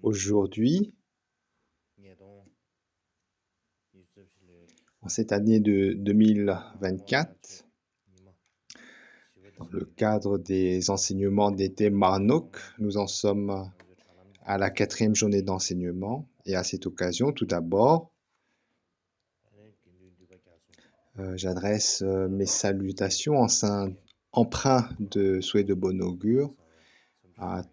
Aujourd'hui, en cette année de 2024, dans le cadre des enseignements d'été Marnock, nous en sommes à la 4e journée d'enseignement. Et à cette occasion, tout d'abord, j'adresse mes salutations empreintes de souhaits de bon augure à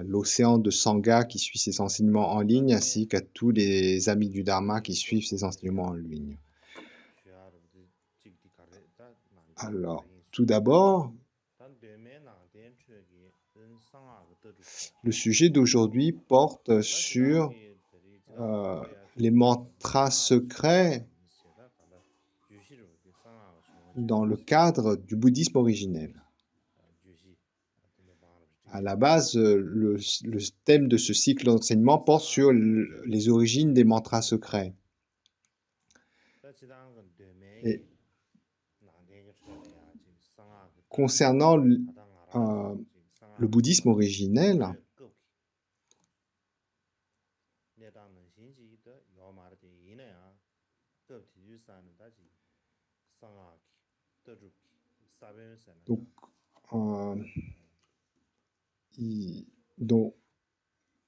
l'océan de Sangha qui suit ces enseignements en ligne, ainsi qu'à tous les amis du Dharma qui suivent ces enseignements en ligne. Alors, tout d'abord, le sujet d'aujourd'hui porte sur les mantras secrets dans le cadre du bouddhisme originel. À la base, le thème de ce cycle d'enseignement porte sur les origines des mantras secrets. Et concernant le bouddhisme originel, donc,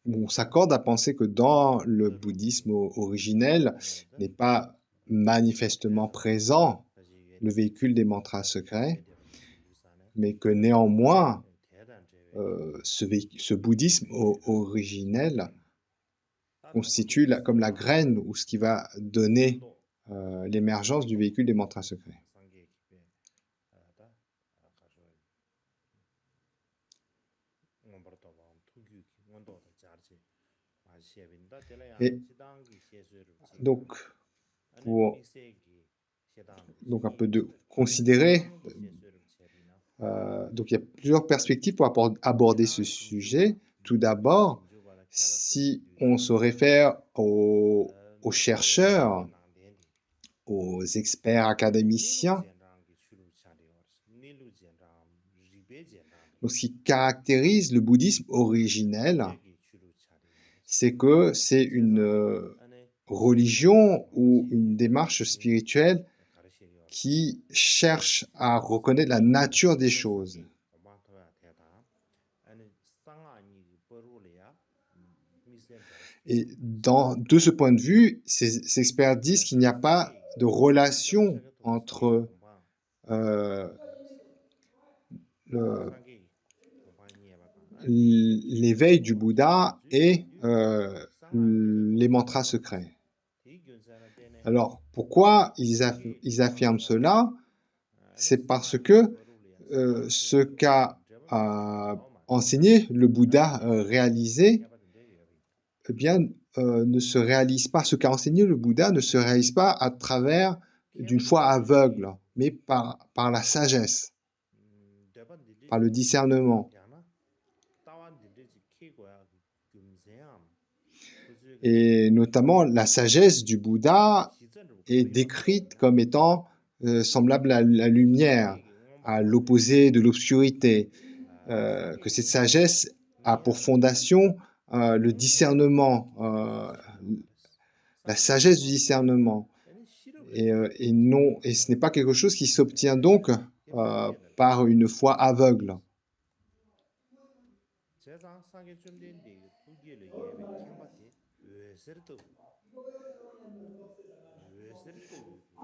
on s'accorde à penser que dans le bouddhisme originel n'est pas manifestement présent le véhicule des mantras secrets, mais que néanmoins, ce bouddhisme originel constitue comme la graine ou ce qui va donner l'émergence du véhicule des mantras secrets. Et donc, pour un peu de considérer, donc il y a plusieurs perspectives pour aborder ce sujet. Tout d'abord, si on se réfère aux chercheurs, aux experts académiciens, donc ce qui caractérise le bouddhisme originel, c'est que c'est une religion ou une démarche spirituelle qui cherche à reconnaître la nature des choses. Et de ce point de vue, ces experts disent qu'il n'y a pas de relation entre l'éveil du Bouddha et les mantras secrets. Alors, pourquoi ils affirment cela? C'est parce que ce qu'a enseigné le Bouddha réalisé, eh bien, ne se réalise pas. Ce qu'a enseigné le Bouddha ne se réalise pas à travers d'une foi aveugle, mais par la sagesse, par le discernement. Et notamment, la sagesse du Bouddha est décrite comme étant semblable à la lumière, à l'opposé de l'obscurité, que cette sagesse a pour fondation le discernement, la sagesse du discernement. Et ce n'est pas quelque chose qui s'obtient donc par une foi aveugle.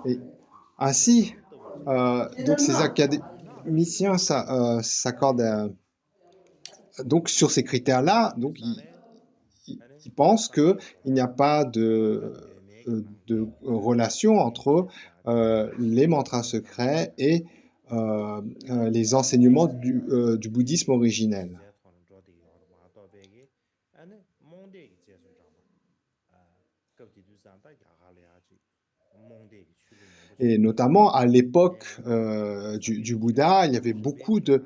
Et ainsi, donc ces académiciens s'accordent donc sur ces critères-là, donc ils pensent qu'il n'y a pas de relation entre les mantras secrets et les enseignements du bouddhisme originel. Et notamment à l'époque du Bouddha, il y avait beaucoup de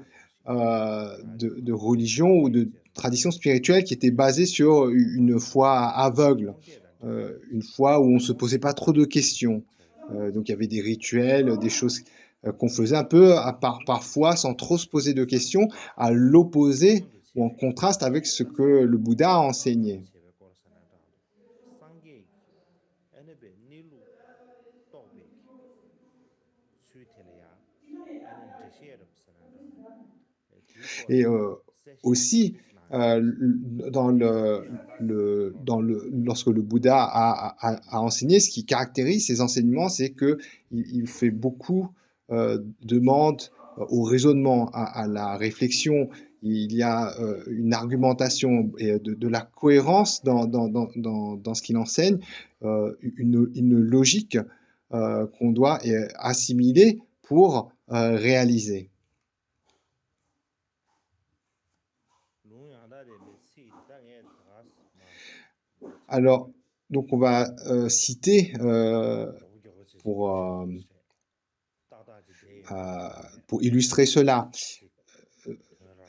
religions ou de traditions spirituelles qui étaient basées sur une foi aveugle, une foi où on ne se posait pas trop de questions. Donc il y avait des rituels, des choses qu'on faisait un peu parfois sans trop se poser de questions, à l'opposé ou en contraste avec ce que le Bouddha a enseigné. Et aussi, lorsque le Bouddha a enseigné, ce qui caractérise ses enseignements, c'est qu'il fait beaucoup demande au raisonnement, à la réflexion. Il y a une argumentation et de la cohérence dans ce qu'il enseigne, une logique qu'on doit assimiler pour réaliser. Alors, donc on va citer pour, pour illustrer cela.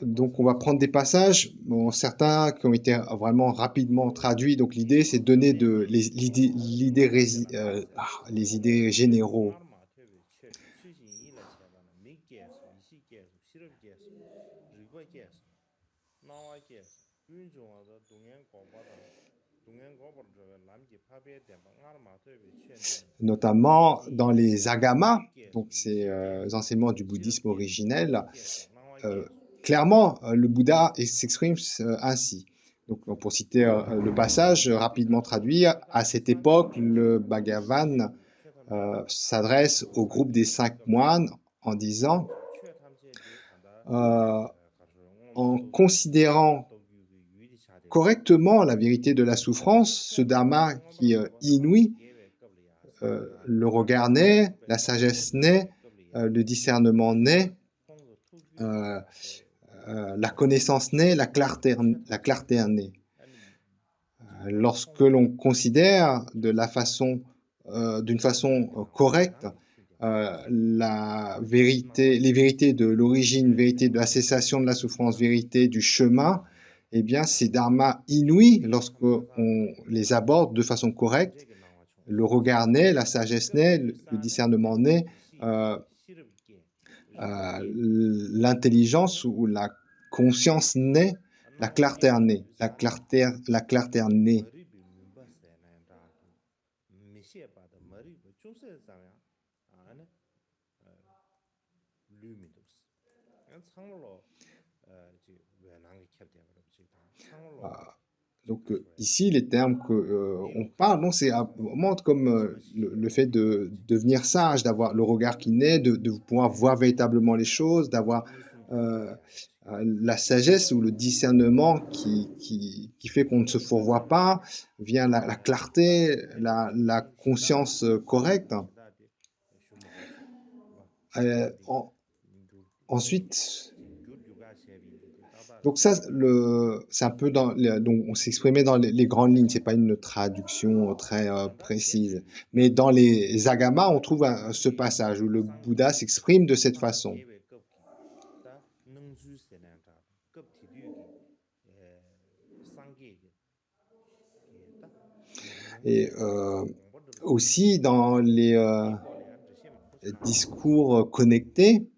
Donc on va prendre des passages, bon, certains qui ont été vraiment rapidement traduits. Donc l'idée, c'est de donner les idées généraux. Notamment dans les agamas, donc ces enseignements du bouddhisme originel, clairement, le Bouddha s'exprime ainsi. Donc, pour citer le passage rapidement traduit, à cette époque, le Bhagavan s'adresse au groupe des 5 moines en disant, en considérant correctement la vérité de la souffrance, ce dharma qui est inouï, le regard naît, la sagesse naît, le discernement naît, la connaissance naît, la clarté naît. Lorsque l'on considère d'une façon correcte les vérités de l'origine, vérité de la cessation de la souffrance, vérité du chemin, eh bien, ces dharmas inouïs, lorsqu'on les aborde de façon correcte, le regard naît, la sagesse naît, le discernement naît, l'intelligence ou la conscience naît, la clarté naît, la clarté naît. Donc ici, les termes qu'on parle, c'est vraiment comme le fait de devenir sage, d'avoir le regard qui naît, de pouvoir voir véritablement les choses, d'avoir la sagesse ou le discernement qui fait qu'on ne se fourvoie pas, vient la clarté, la conscience correcte. Ensuite, donc ça, c'est un peu donc on s'exprimait dans les grandes lignes, c'est pas une traduction très précise. Mais dans les agamas, on trouve ce passage où le Bouddha s'exprime de cette façon. Et aussi dans les discours connectés,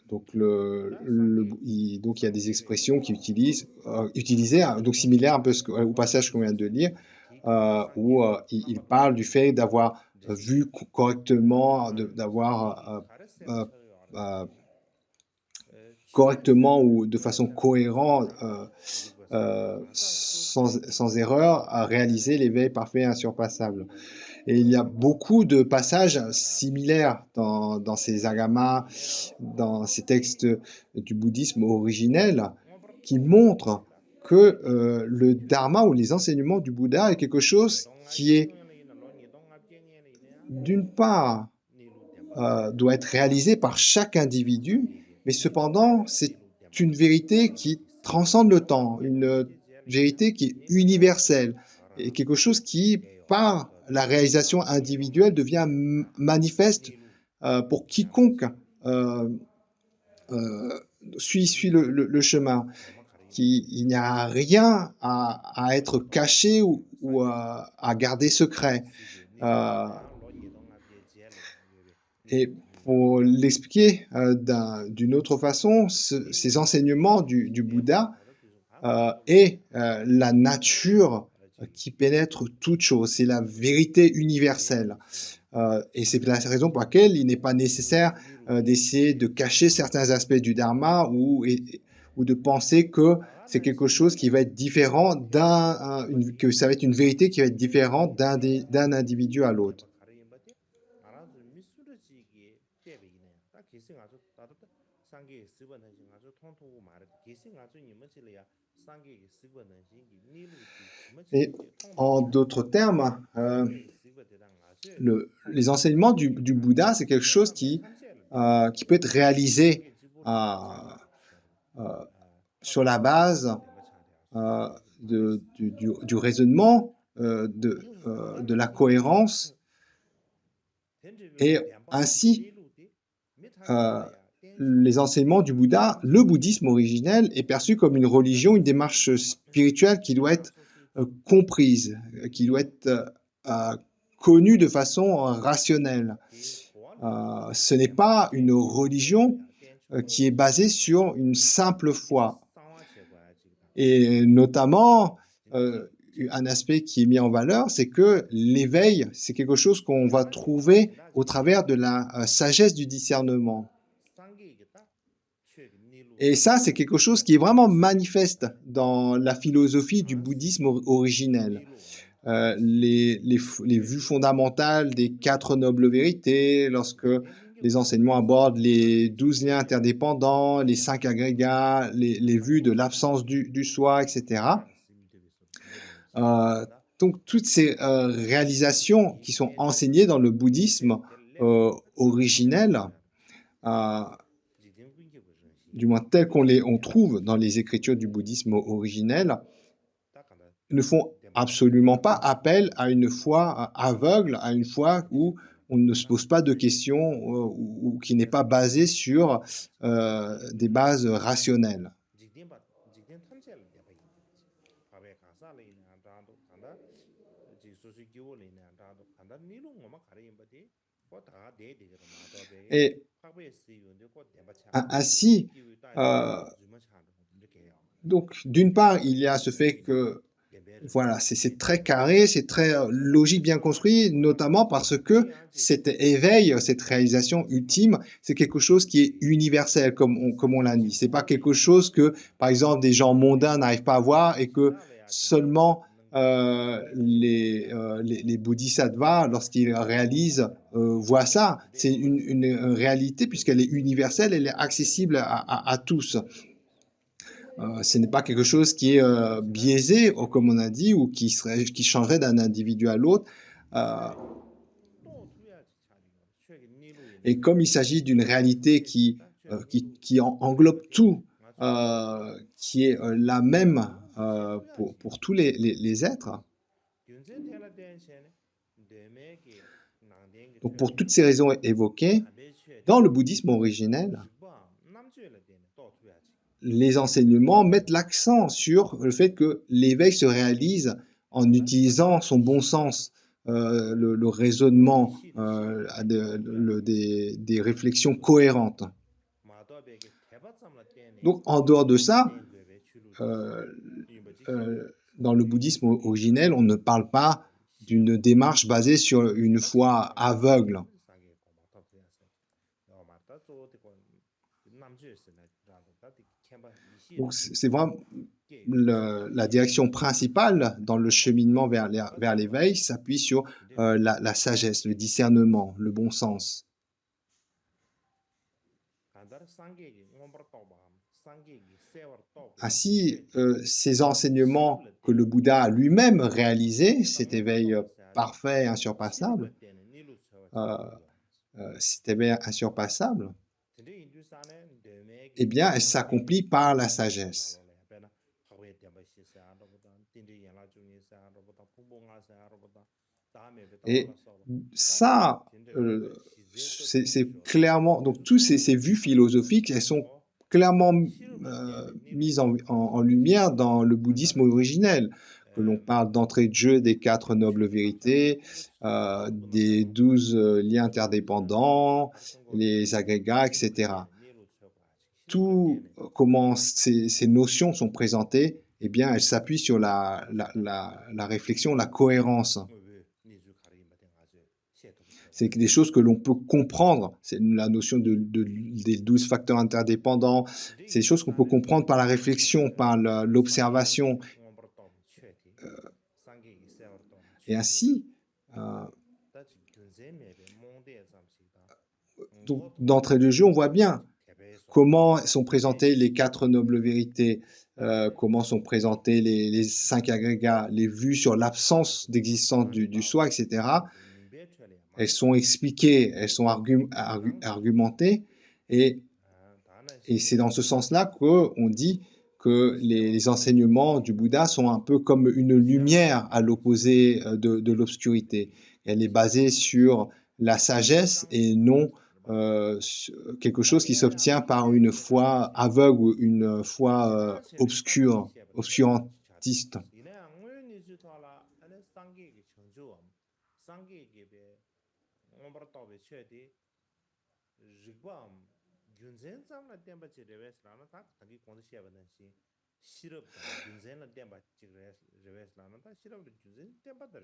donc il y a des expressions qui utilisées, donc similaires un peu au passage qu'on vient de lire, où il parle du fait d'avoir vu correctement, d'avoir correctement ou de façon cohérente, sans erreur, à réaliser l'éveil parfait et insurpassable. Et il y a beaucoup de passages similaires dans ces agamas, dans ces textes du bouddhisme originel, qui montrent que le dharma ou les enseignements du Bouddha est quelque chose qui est, d'une part, doit être réalisé par chaque individu, mais cependant, c'est une vérité qui transcende le temps, une vérité qui est universelle, et quelque chose qui, par la réalisation individuelle, devient manifeste pour quiconque suit le chemin. Il n'y a rien à être caché ou à garder secret. Et pour l'expliquer d'une autre façon, ces enseignements du Bouddha est la nature qui pénètre toute chose, c'est la vérité universelle. Et c'est la raison pour laquelle il n'est pas nécessaire d'essayer de cacher certains aspects du Dharma ou de penser que c'est quelque chose qui va être différent que ça va être une vérité qui va être différente d'un individu à l'autre. Et en d'autres termes, les enseignements du Bouddha, c'est quelque chose qui peut être réalisé sur la base du raisonnement, de la cohérence, et ainsi les enseignements du Bouddha, le bouddhisme originel est perçu comme une religion, une démarche spirituelle qui doit être comprise, qui doit être connue de façon rationnelle. Ce n'est pas une religion qui est basée sur une simple foi. Et notamment, un aspect qui est mis en valeur, c'est que l'éveil, c'est quelque chose qu'on va trouver au travers de la sagesse du discernement. Et ça, c'est quelque chose qui est vraiment manifeste dans la philosophie du bouddhisme originel. Les vues fondamentales des 4 nobles vérités, lorsque les enseignements abordent les 12 liens interdépendants, les 5 agrégats, les vues de l'absence du soi, etc. Donc, toutes ces réalisations qui sont enseignées dans le bouddhisme originel, du moins telles on trouve dans les écritures du bouddhisme originel, ne font absolument pas appel à une foi aveugle, à une foi où on ne se pose pas de questions ou qui n'est pas basée sur des bases rationnelles. Et ainsi, donc d'une part, il y a ce fait que voilà, c'est très carré, c'est très logique, bien construit, notamment parce que cet éveil, cette réalisation ultime, c'est quelque chose qui est universel, comme on l'a dit. C'est pas quelque chose que, par exemple, des gens mondains n'arrivent pas à voir et que seulement les bodhisattvas, lorsqu'ils réalisent, voient ça. C'est une réalité puisqu'elle est universelle, elle est accessible à tous. Ce n'est pas quelque chose qui est biaisé, comme on a dit, ou qui changerait d'un individu à l'autre. Et comme il s'agit d'une réalité qui englobe tout, qui est la même pour tous les êtres, donc pour toutes ces raisons évoquées, dans le bouddhisme originel, les enseignements mettent l'accent sur le fait que l'éveil se réalise en utilisant son bon sens, le raisonnement, des réflexions cohérentes. Donc, en dehors de ça, dans le bouddhisme originel, on ne parle pas d'une démarche basée sur une foi aveugle. Donc, c'est vraiment la direction principale dans le cheminement vers l'éveil s'appuie sur la sagesse, le discernement, le bon sens. Ainsi, ces enseignements que le Bouddha a lui-même réalisés, cet éveil parfait et insurpassable, eh bien, elle s'accomplit par la sagesse. Et ça, c'est clairement, donc toutes ces vues philosophiques, elles sont clairement mises en lumière dans le bouddhisme originel. que l'on parle d'entrée de jeu des 4 nobles vérités, des 12 liens interdépendants, les agrégats, etc. Tout comment ces notions sont présentées, eh bien, elles s'appuient sur la réflexion, la cohérence. C'est des choses que l'on peut comprendre. C'est la notion des 12 facteurs interdépendants. C'est des choses qu'on peut comprendre par la réflexion, par l'observation. Et ainsi, donc, d'entrée de jeu, on voit bien comment sont présentées les 4 nobles vérités, comment sont présentés les 5 agrégats, les vues sur l'absence d'existence du soi, etc. Elles sont expliquées, elles sont argumentées, et c'est dans ce sens-là qu'on dit que les enseignements du Bouddha sont un peu comme une lumière à l'opposé de l'obscurité. Elle est basée sur la sagesse et non quelque chose qui s'obtient par une foi aveugle ou une foi obscurantiste.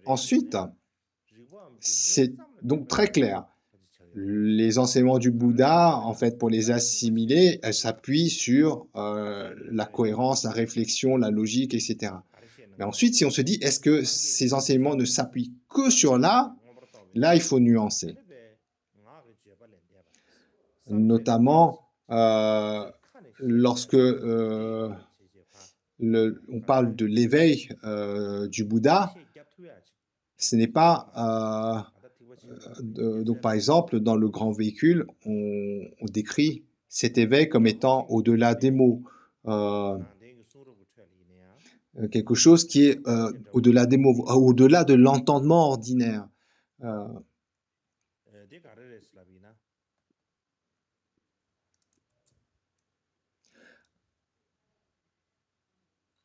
Ensuite, c'est donc très clair. Les enseignements du Bouddha, en fait, pour les assimiler, elles s'appuient sur la cohérence, la réflexion, la logique, etc. Mais ensuite, si on se dit, est-ce que ces enseignements ne s'appuient que sur là, il faut nuancer. Notamment, lorsque on parle de l'éveil du Bouddha, ce n'est pas... donc, par exemple, dans le grand véhicule, on décrit cet éveil comme étant au-delà des mots. Quelque chose qui est au-delà des mots, au-delà de l'entendement ordinaire.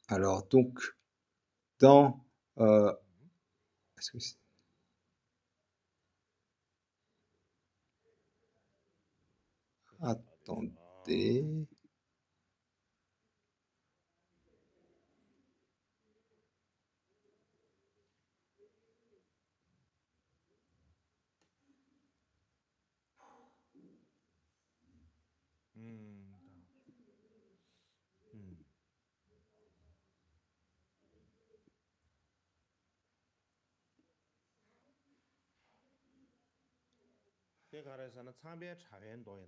Alors, donc, dans... est-ce que attendez...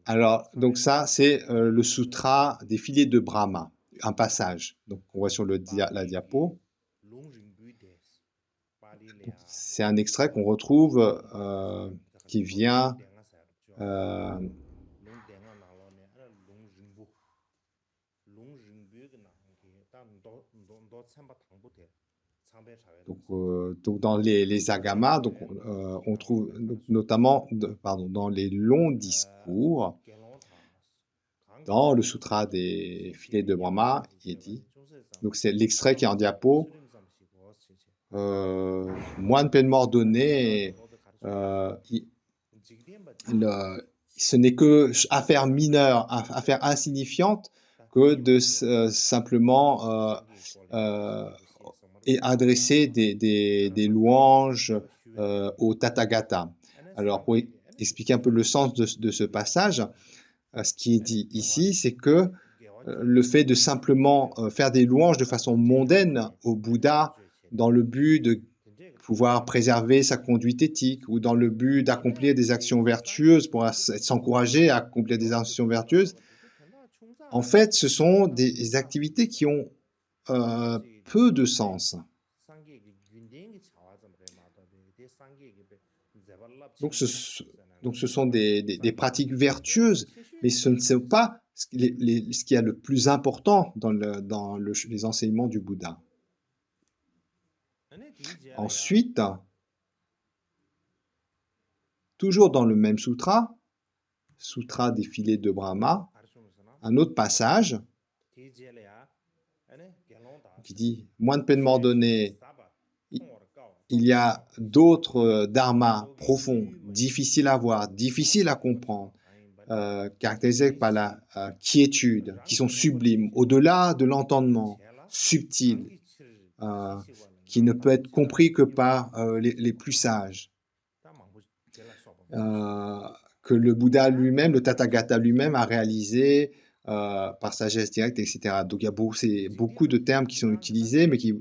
Alors, donc ça, c'est le sutra des filets de Brahma, un passage. Donc, on voit sur la diapo. C'est un extrait qu'on retrouve qui vient donc dans les agamas, donc, on trouve notamment dans les longs discours, dans le sutra des filets de Brahma, il est dit, donc c'est l'extrait qui est en diapo, moine pleinement ordonné, ce n'est que affaire mineure, affaire insignifiante que de simplement et adresser des louanges au Tathagata. Alors, pour expliquer un peu le sens de ce passage, ce qui est dit ici, c'est que le fait de simplement faire des louanges de façon mondaine au Bouddha dans le but de pouvoir préserver sa conduite éthique ou dans le but d'accomplir des actions vertueuses pour s'encourager à accomplir des actions vertueuses, en fait, ce sont des activités qui ont peu de sens. Donc ce sont des pratiques vertueuses, mais ce ne sont pas ce qui est le plus important dans les enseignements du Bouddha. Ensuite, toujours dans le même sutra, sutra des filets de Brahma, un autre passage qui dit « Moine pleinement ordonné, il y a d'autres dharmas profonds, difficiles à voir, difficiles à comprendre, caractérisés par la quiétude, qui sont sublimes, au-delà de l'entendement, subtils, euh, qui ne peut être compris que par les plus sages. Euh, que le Bouddha lui-même, le Tathagata lui-même a réalisé par sagesse directe, etc. Donc il y a beaucoup de termes qui sont utilisés, mais qui...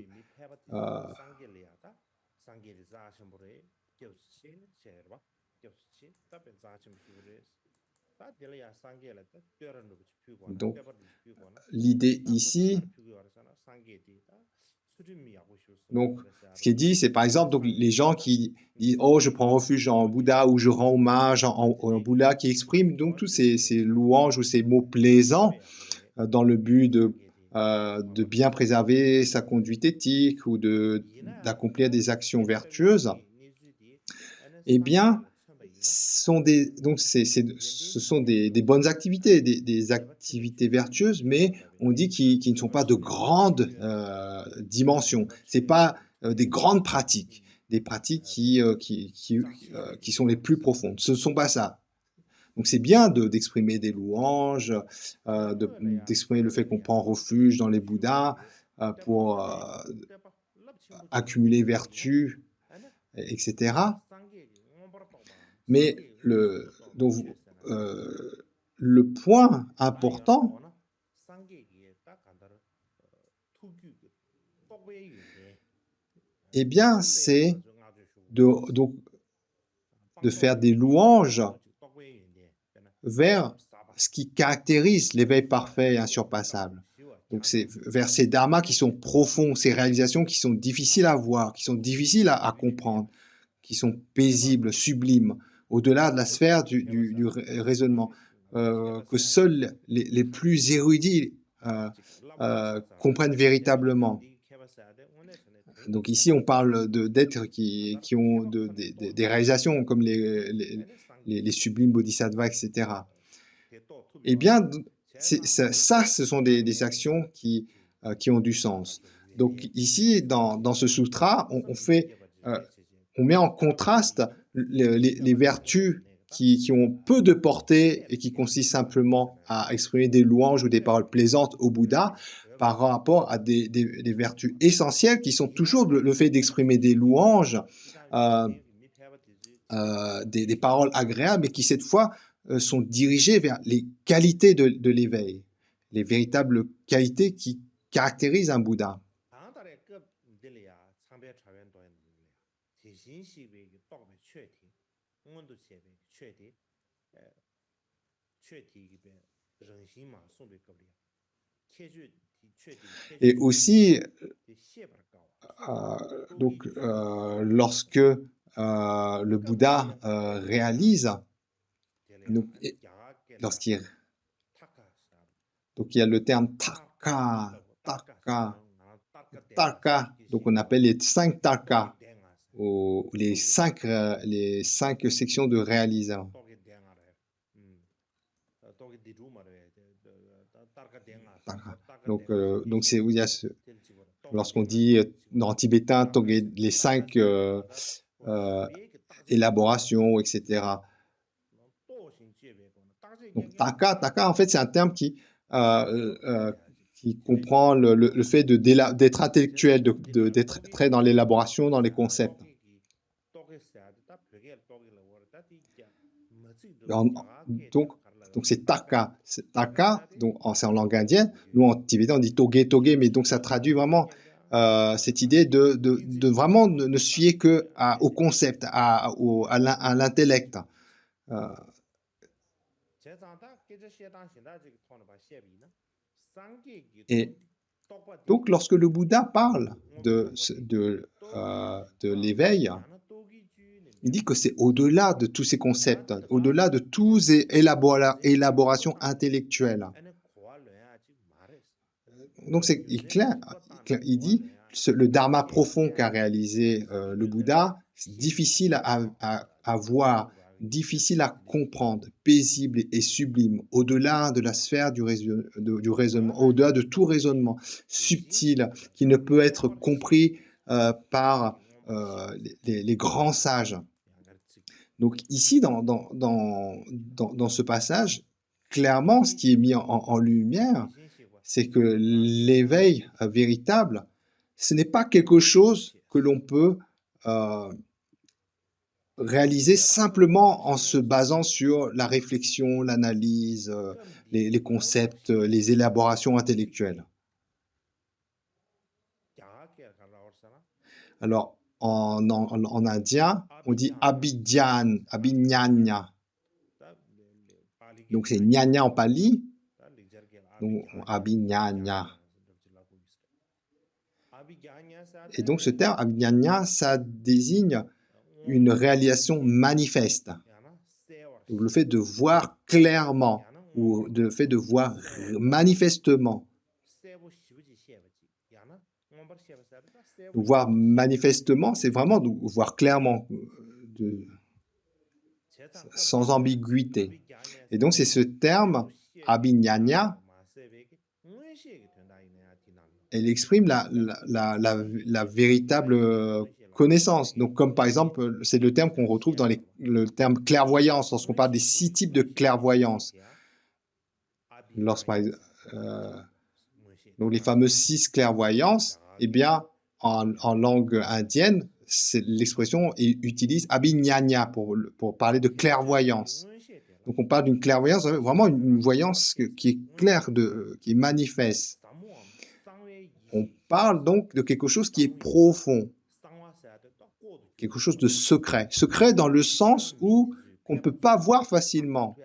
donc l'idée ici, donc ce qui est dit, c'est par exemple donc, les gens qui disent « Oh, je prends refuge en Bouddha » ou « Je rends hommage en Bouddha » qui expriment donc tous ces louanges ou ces mots plaisants dans le but de bien préserver sa conduite éthique ou d'accomplir des actions vertueuses, eh bien, ce sont des bonnes activités, des activités vertueuses, mais on dit qu'ils ne sont pas de grandes dimensions. Ce n'est pas des grandes pratiques, des pratiques qui sont les plus profondes. Ce ne sont pas ça. Donc c'est bien d'exprimer des louanges, d'exprimer le fait qu'on prend refuge dans les Bouddhas pour accumuler vertu, etc. Mais le point important, eh bien, c'est de faire des louanges vers ce qui caractérise l'éveil parfait et insurpassable. Donc c'est vers ces dharmas qui sont profonds, ces réalisations qui sont difficiles à voir, qui sont difficiles à comprendre, qui sont paisibles, sublimes, au-delà de la sphère du raisonnement, que seuls les plus érudits comprennent véritablement. Donc ici, on parle d'êtres qui ont des réalisations comme les sublimes bodhisattvas, etc. Eh bien, ça, ce sont des actions qui ont du sens. Donc ici, dans ce sutra, on met en contraste les vertus qui ont peu de portée et qui consistent simplement à exprimer des louanges ou des paroles plaisantes au Bouddha par rapport à des vertus essentielles qui sont toujours le fait d'exprimer des louanges, des paroles agréables, mais qui cette fois sont dirigées vers les qualités de l'éveil, les véritables qualités qui caractérisent un Bouddha. Et aussi, lorsque le Bouddha réalise, donc il y a le terme tarka, donc on appelle les 5 tarkas, ou les cinq sections de réalisation. Donc c'est où il y a lorsqu'on dit en tibétain les 5 élaborations, etc. Donc taka en fait c'est un terme qui comprend le fait d'être intellectuel, d'être très dans l'élaboration, dans les concepts. Donc c'est taka. Donc c'est en langue indienne. Nous en tibétain on dit toge, mais donc ça traduit vraiment cette idée de vraiment ne se fier que au concept, à l'intellect. Et donc lorsque le Bouddha parle de l'éveil, il dit que c'est au-delà de tous ces concepts, au-delà de toutes ces élaborations intellectuelles. Donc c'est clair, il dit le dharma profond qu'a réalisé le Bouddha, c'est difficile à voir, difficile à comprendre, paisible et sublime, au-delà de la sphère du raisonnement, au-delà de tout raisonnement, subtil, qui ne peut être compris par les grands sages. Donc ici, dans ce passage, clairement, ce qui est mis en lumière, c'est que l'éveil véritable, ce n'est pas quelque chose que l'on peut réaliser simplement en se basant sur la réflexion, l'analyse, les concepts, les élaborations intellectuelles. Alors, en indien, on dit abhignana. Donc, c'est jnana en pali, donc abhignana. Et donc, ce terme abhignana, ça désigne une réalisation manifeste. Donc, le fait de voir clairement ou le fait de voir manifestement. Donc, voir manifestement, c'est vraiment voir clairement, sans ambiguïté. Et donc, c'est ce terme, abhignana, elle exprime la véritable connaissance. Donc, comme par exemple, c'est le terme qu'on retrouve dans le terme clairvoyance, lorsqu'on parle des 6 types de clairvoyance. Donc, les fameuses 6 clairvoyances, eh bien, en langue indienne, l'expression utilise abhignana pour parler de clairvoyance. Donc, on parle d'une clairvoyance, vraiment une voyance qui est claire, qui est manifeste. On parle donc de quelque chose qui est profond, quelque chose de secret. Secret dans le sens où on ne peut pas voir facilement.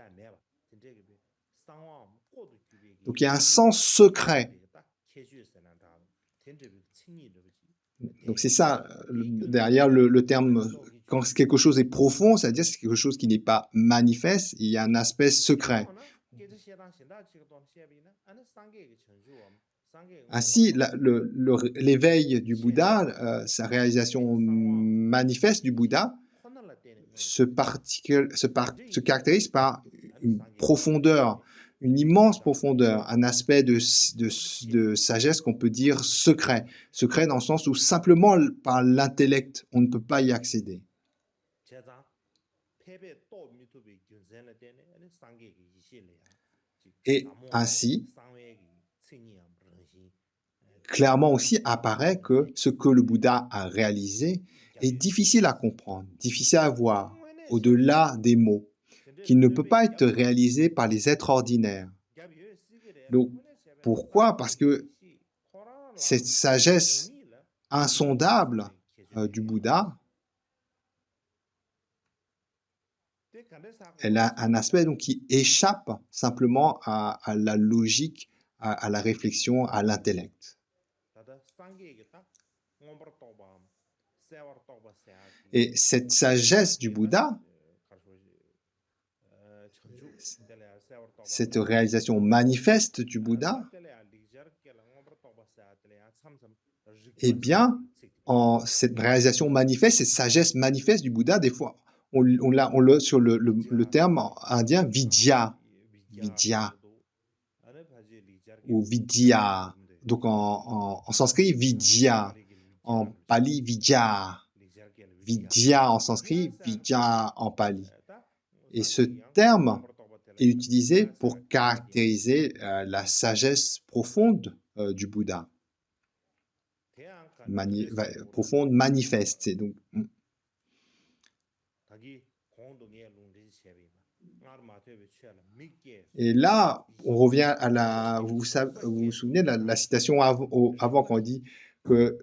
Donc, il y a un sens secret. Donc, c'est ça, derrière le terme, quand quelque chose est profond, c'est-à-dire c'est quelque chose qui n'est pas manifeste, il y a un aspect secret. Ainsi, l'éveil du Bouddha, sa réalisation manifeste du Bouddha, se caractérise par une profondeur, une immense profondeur, un aspect de sagesse qu'on peut dire secret. Secret dans le sens où simplement par l'intellect, on ne peut pas y accéder. Et ainsi, clairement aussi apparaît que ce que le Bouddha a réalisé est difficile à comprendre, difficile à voir, au-delà des mots, qui ne peut pas être réalisé par les êtres ordinaires. Donc, pourquoi? Parce que cette sagesse insondable du Bouddha, elle a un aspect donc, qui échappe simplement à la logique, à la réflexion, à l'intellect. Et cette sagesse du Bouddha, cette réalisation manifeste du Bouddha, eh bien, en cette réalisation manifeste, cette sagesse manifeste du Bouddha, des fois, on l'a sur le terme indien vidya, ou vidya. Donc en sanskrit, vidya, en pali, vidya. Vidya en sanskrit, vidya en pali. Et ce terme est utilisé pour caractériser la sagesse profonde du Bouddha. Profonde, manifeste. Donc, et là, on revient à vous vous souvenez de la citation avant quand on dit que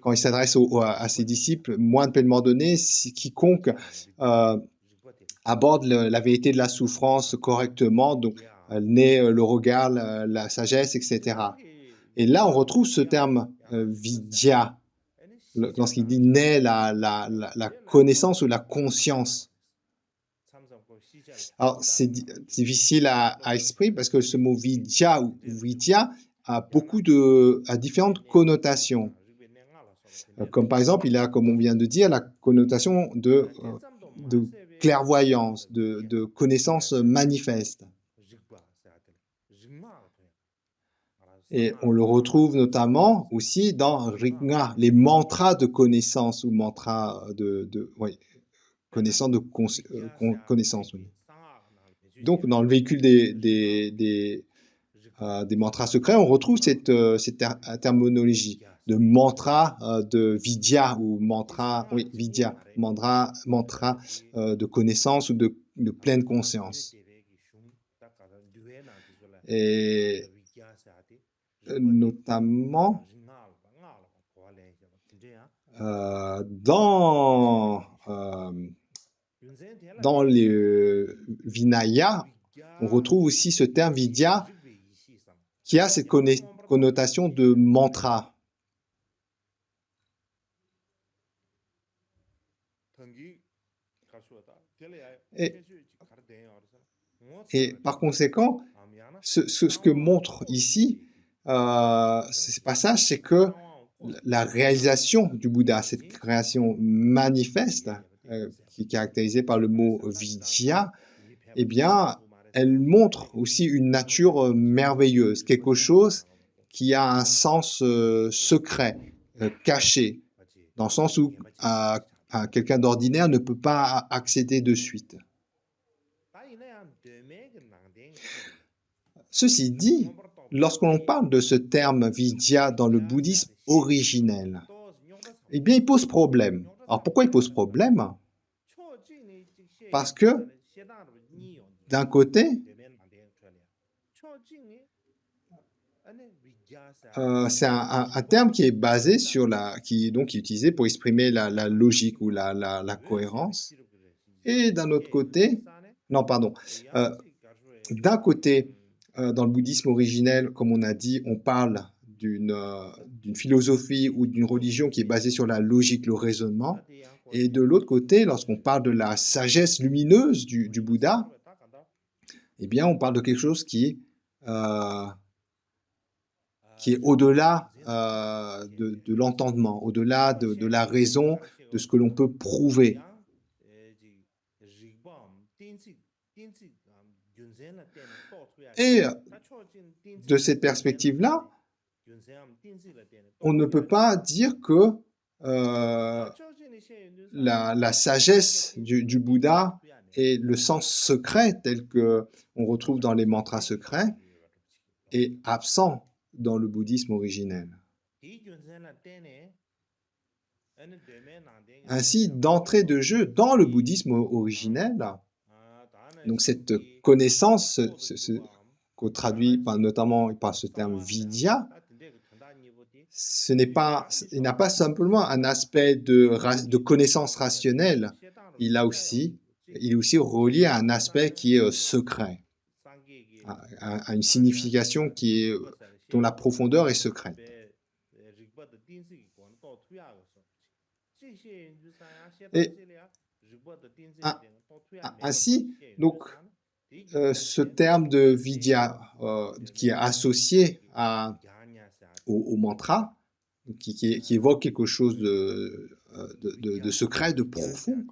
quand il s'adresse à ses disciples, moi de pleinement donné, si quiconque aborde la vérité de la souffrance correctement, donc naît le regard, la sagesse, etc. Et là, on retrouve ce terme vidya, lorsqu'il dit naît la connaissance ou la conscience. Alors, c'est difficile à exprimer parce que ce mot vidya ou vidya a différentes connotations. Comme par exemple, il a, comme on vient de dire, la connotation de clairvoyance, de connaissance manifeste. Et on le retrouve notamment aussi dans Rigna, les mantras de connaissance ou mantras oui, connaissance de connaissance. Oui. Donc, dans le véhicule des mantras secrets, on retrouve cette terminologie de mantra de vidya ou mantra, oui, vidya, mantra de connaissance ou de pleine conscience. Et notamment dans les Vinaya, on retrouve aussi ce terme vidya qui a cette connotation de mantra. Et par conséquent, ce que montre ici ce passage, c'est que la réalisation du Bouddha, cette création manifeste qui est caractérisée par le mot vidya, eh bien, elle montre aussi une nature merveilleuse, quelque chose qui a un sens secret, caché, dans le sens où quelqu'un d'ordinaire ne peut pas accéder de suite. Ceci dit, lorsque l'on parle de ce terme vidya dans le bouddhisme originel, eh bien, il pose problème. Alors, pourquoi il pose problème? Parce que, d'un côté, c'est un terme qui est basé sur qui est donc utilisé pour exprimer la logique ou la cohérence. Et d'un autre côté, non, pardon, d'un côté, dans le bouddhisme originel, comme on a dit, on parle d'une philosophie ou d'une religion qui est basée sur la logique, le raisonnement. Et de l'autre côté, lorsqu'on parle de la sagesse lumineuse du Bouddha, eh bien, on parle de quelque chose qui est au-delà de l'entendement, au-delà de la raison, de ce que l'on peut prouver. Et de cette perspective-là, on ne peut pas dire que la sagesse du Bouddha et le sens secret tel que on retrouve dans les mantras secrets est absent dans le bouddhisme originel. Ainsi, d'entrée de jeu, dans le bouddhisme originel, donc cette connaissance qu'on traduit notamment par ce terme vidya, il n'a pas simplement un aspect de connaissance rationnelle, il est aussi relié à un aspect qui est secret, à une signification dont la profondeur est secrète. Et ainsi, donc, ce terme de vidya qui est associé au mantra, qui évoque quelque chose de secret, de profond,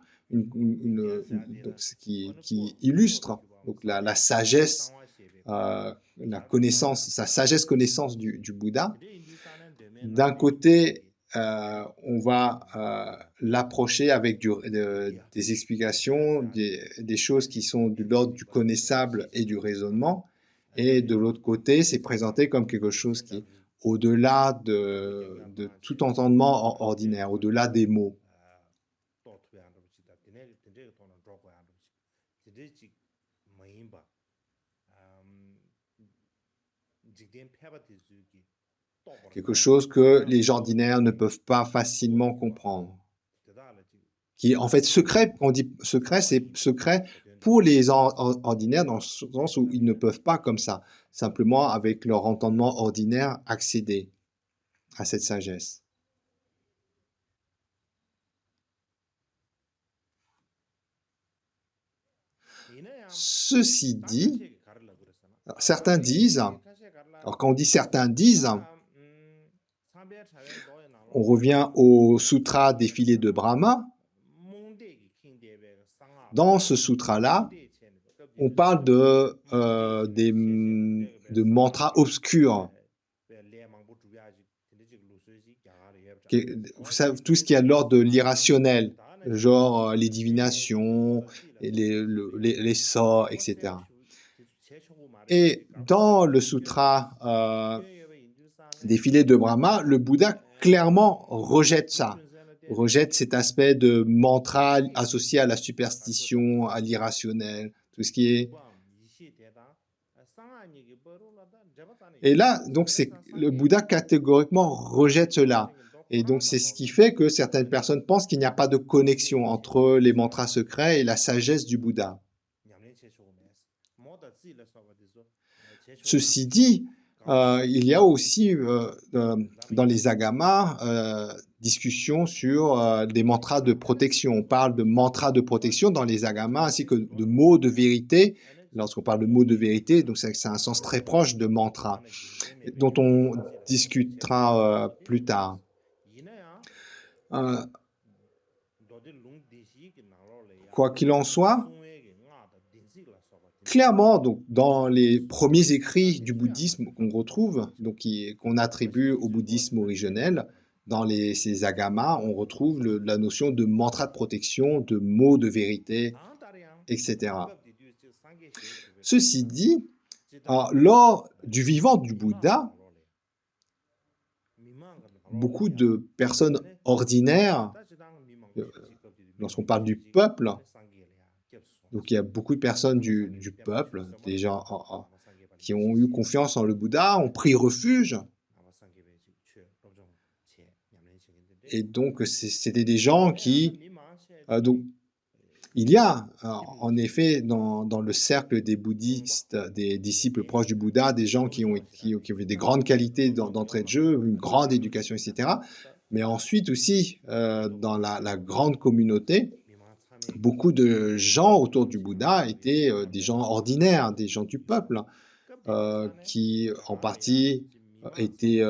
qui illustre donc, la sagesse, la connaissance, sa sagesse connaissance du Bouddha. D'un côté, on va l'approcher avec des explications, des choses qui sont de l'ordre du connaissable et du raisonnement. Et de l'autre côté, c'est présenté comme quelque chose qui est au-delà de tout entendement ordinaire, au-delà des mots. Quelque chose que les gens ordinaires ne peuvent pas facilement comprendre. Qui est en fait secret, on dit secret, c'est secret pour les ordinaires dans le sens où ils ne peuvent pas comme ça, simplement avec leur entendement ordinaire, accéder à cette sagesse. Ceci dit, certains disent, alors quand on dit certains disent, on revient au sutra des filets de Brahma. Dans ce sutra-là, on parle de mantras obscurs vous savez, tout ce qui est de l'ordre de l'irrationnel, genre les divinations, et les sorts, etc. Et dans le sutra des filets de Brahma, le Bouddha clairement rejette ça, rejette cet aspect de mantra associé à la superstition, à l'irrationnel, tout ce qui est... Et là, donc, le Bouddha catégoriquement rejette cela. Et donc, c'est ce qui fait que certaines personnes pensent qu'il n'y a pas de connexion entre les mantras secrets et la sagesse du Bouddha. Ceci dit, il y a aussi dans les agamas discussion sur des mantras de protection. On parle de mantras de protection dans les agamas ainsi que de mots de vérité. Lorsqu'on parle de mots de vérité, donc c'est un sens très proche de mantra, dont on discutera plus tard. Quoi qu'il en soit, clairement, donc, dans les premiers écrits du bouddhisme qu'on retrouve, donc qu'on attribue au bouddhisme originel, dans ces agamas, on retrouve la notion de mantra de protection, de mots de vérité, etc. Ceci dit, lors du vivant du Bouddha, beaucoup de personnes ordinaires, lorsqu'on parle du peuple, donc il y a beaucoup de personnes du peuple, des gens qui ont eu confiance en le Bouddha, ont pris refuge. Et donc c'était des gens qui... donc, il y a en effet dans le cercle des bouddhistes, des disciples proches du Bouddha, des gens qui ont des grandes qualités d'entrée de jeu, une grande éducation, etc. Mais ensuite aussi, dans la grande communauté, beaucoup de gens autour du Bouddha étaient des gens ordinaires, des gens du peuple, qui en partie étaient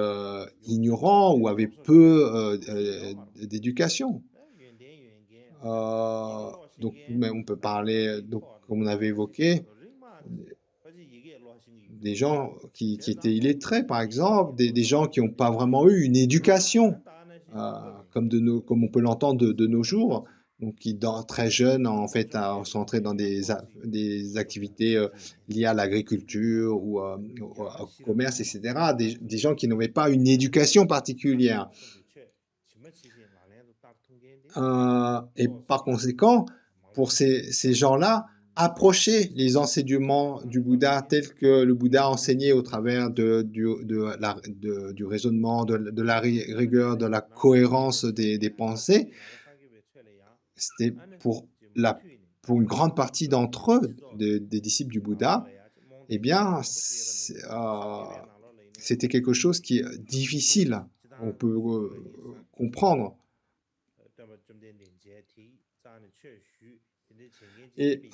ignorants ou avaient peu d'éducation. Donc, mais on peut parler, donc, comme on avait évoqué, des gens qui étaient illettrés, par exemple, des gens qui n'ont pas vraiment eu une éducation, comme on peut l'entendre de nos jours, donc qui, très jeunes, en fait, sont entrés dans des activités liées à l'agriculture ou au commerce, etc. Des gens qui n'avaient pas une éducation particulière. Et par conséquent, pour ces gens-là, approcher les enseignements du Bouddha tels que le Bouddha enseignait au travers du raisonnement, de la rigueur, de la cohérence des pensées, c'était pour une grande partie d'entre eux, des disciples du Bouddha, eh bien, c'était quelque chose qui est difficile, on peut comprendre. Et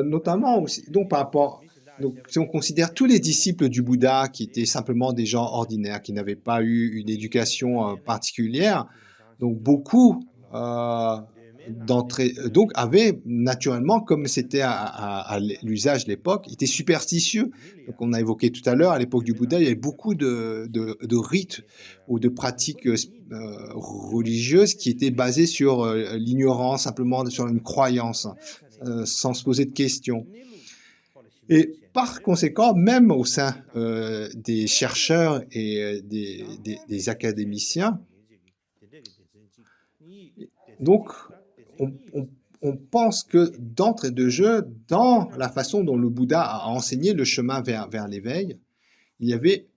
notamment aussi, donc par rapport, donc si on considère tous les disciples du Bouddha qui étaient simplement des gens ordinaires, qui n'avaient pas eu une éducation particulière, donc beaucoup donc avaient naturellement, comme c'était à l'usage de l'époque, étaient superstitieux. Donc on a évoqué tout à l'heure, à l'époque du Bouddha, il y avait beaucoup de rites ou de pratiques religieuses qui étaient basées sur l'ignorance, simplement sur une croyance, sans se poser de questions. Et par conséquent, même au sein des chercheurs et des académiciens, donc on pense que d'entrée de jeu, dans la façon dont le Bouddha a enseigné le chemin vers l'éveil, il y avait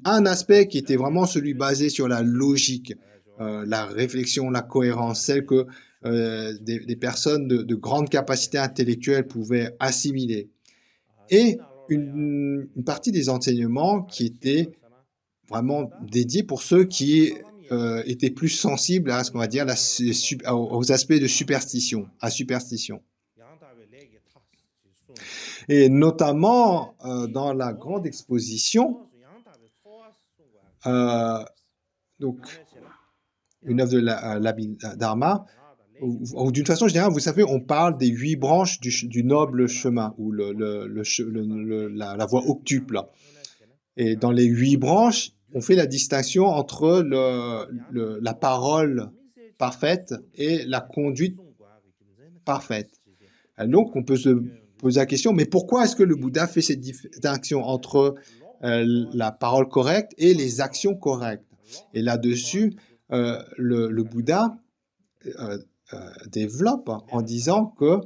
un aspect qui était vraiment celui basé sur la logique, la réflexion, la cohérence, celle que des personnes de grande capacité intellectuelle pouvaient assimiler. Et une partie des enseignements qui étaient vraiment dédiés pour ceux qui étaient plus sensibles à ce qu'on va dire aux aspects de superstition, Et notamment dans la grande exposition, donc une œuvre de l'Abhidharma, ou d'une façon générale, vous savez, on parle des 8 branches du noble chemin, ou la voie octuple. Et dans les 8 branches, on fait la distinction entre la parole parfaite et la conduite parfaite. Donc, on peut se poser la question, mais pourquoi est-ce que le Bouddha fait cette distinction entre la parole correcte et les actions correctes? Et là-dessus, le Bouddha euh, développe en disant que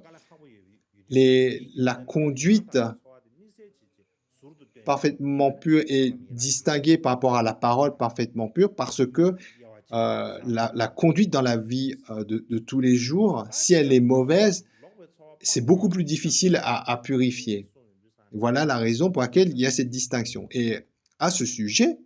la conduite parfaitement pure est distinguée par rapport à la parole parfaitement pure parce que la conduite dans la vie de tous les jours, si elle est mauvaise, c'est beaucoup plus difficile à purifier. Voilà la raison pour laquelle il y a cette distinction. Et à ce sujet,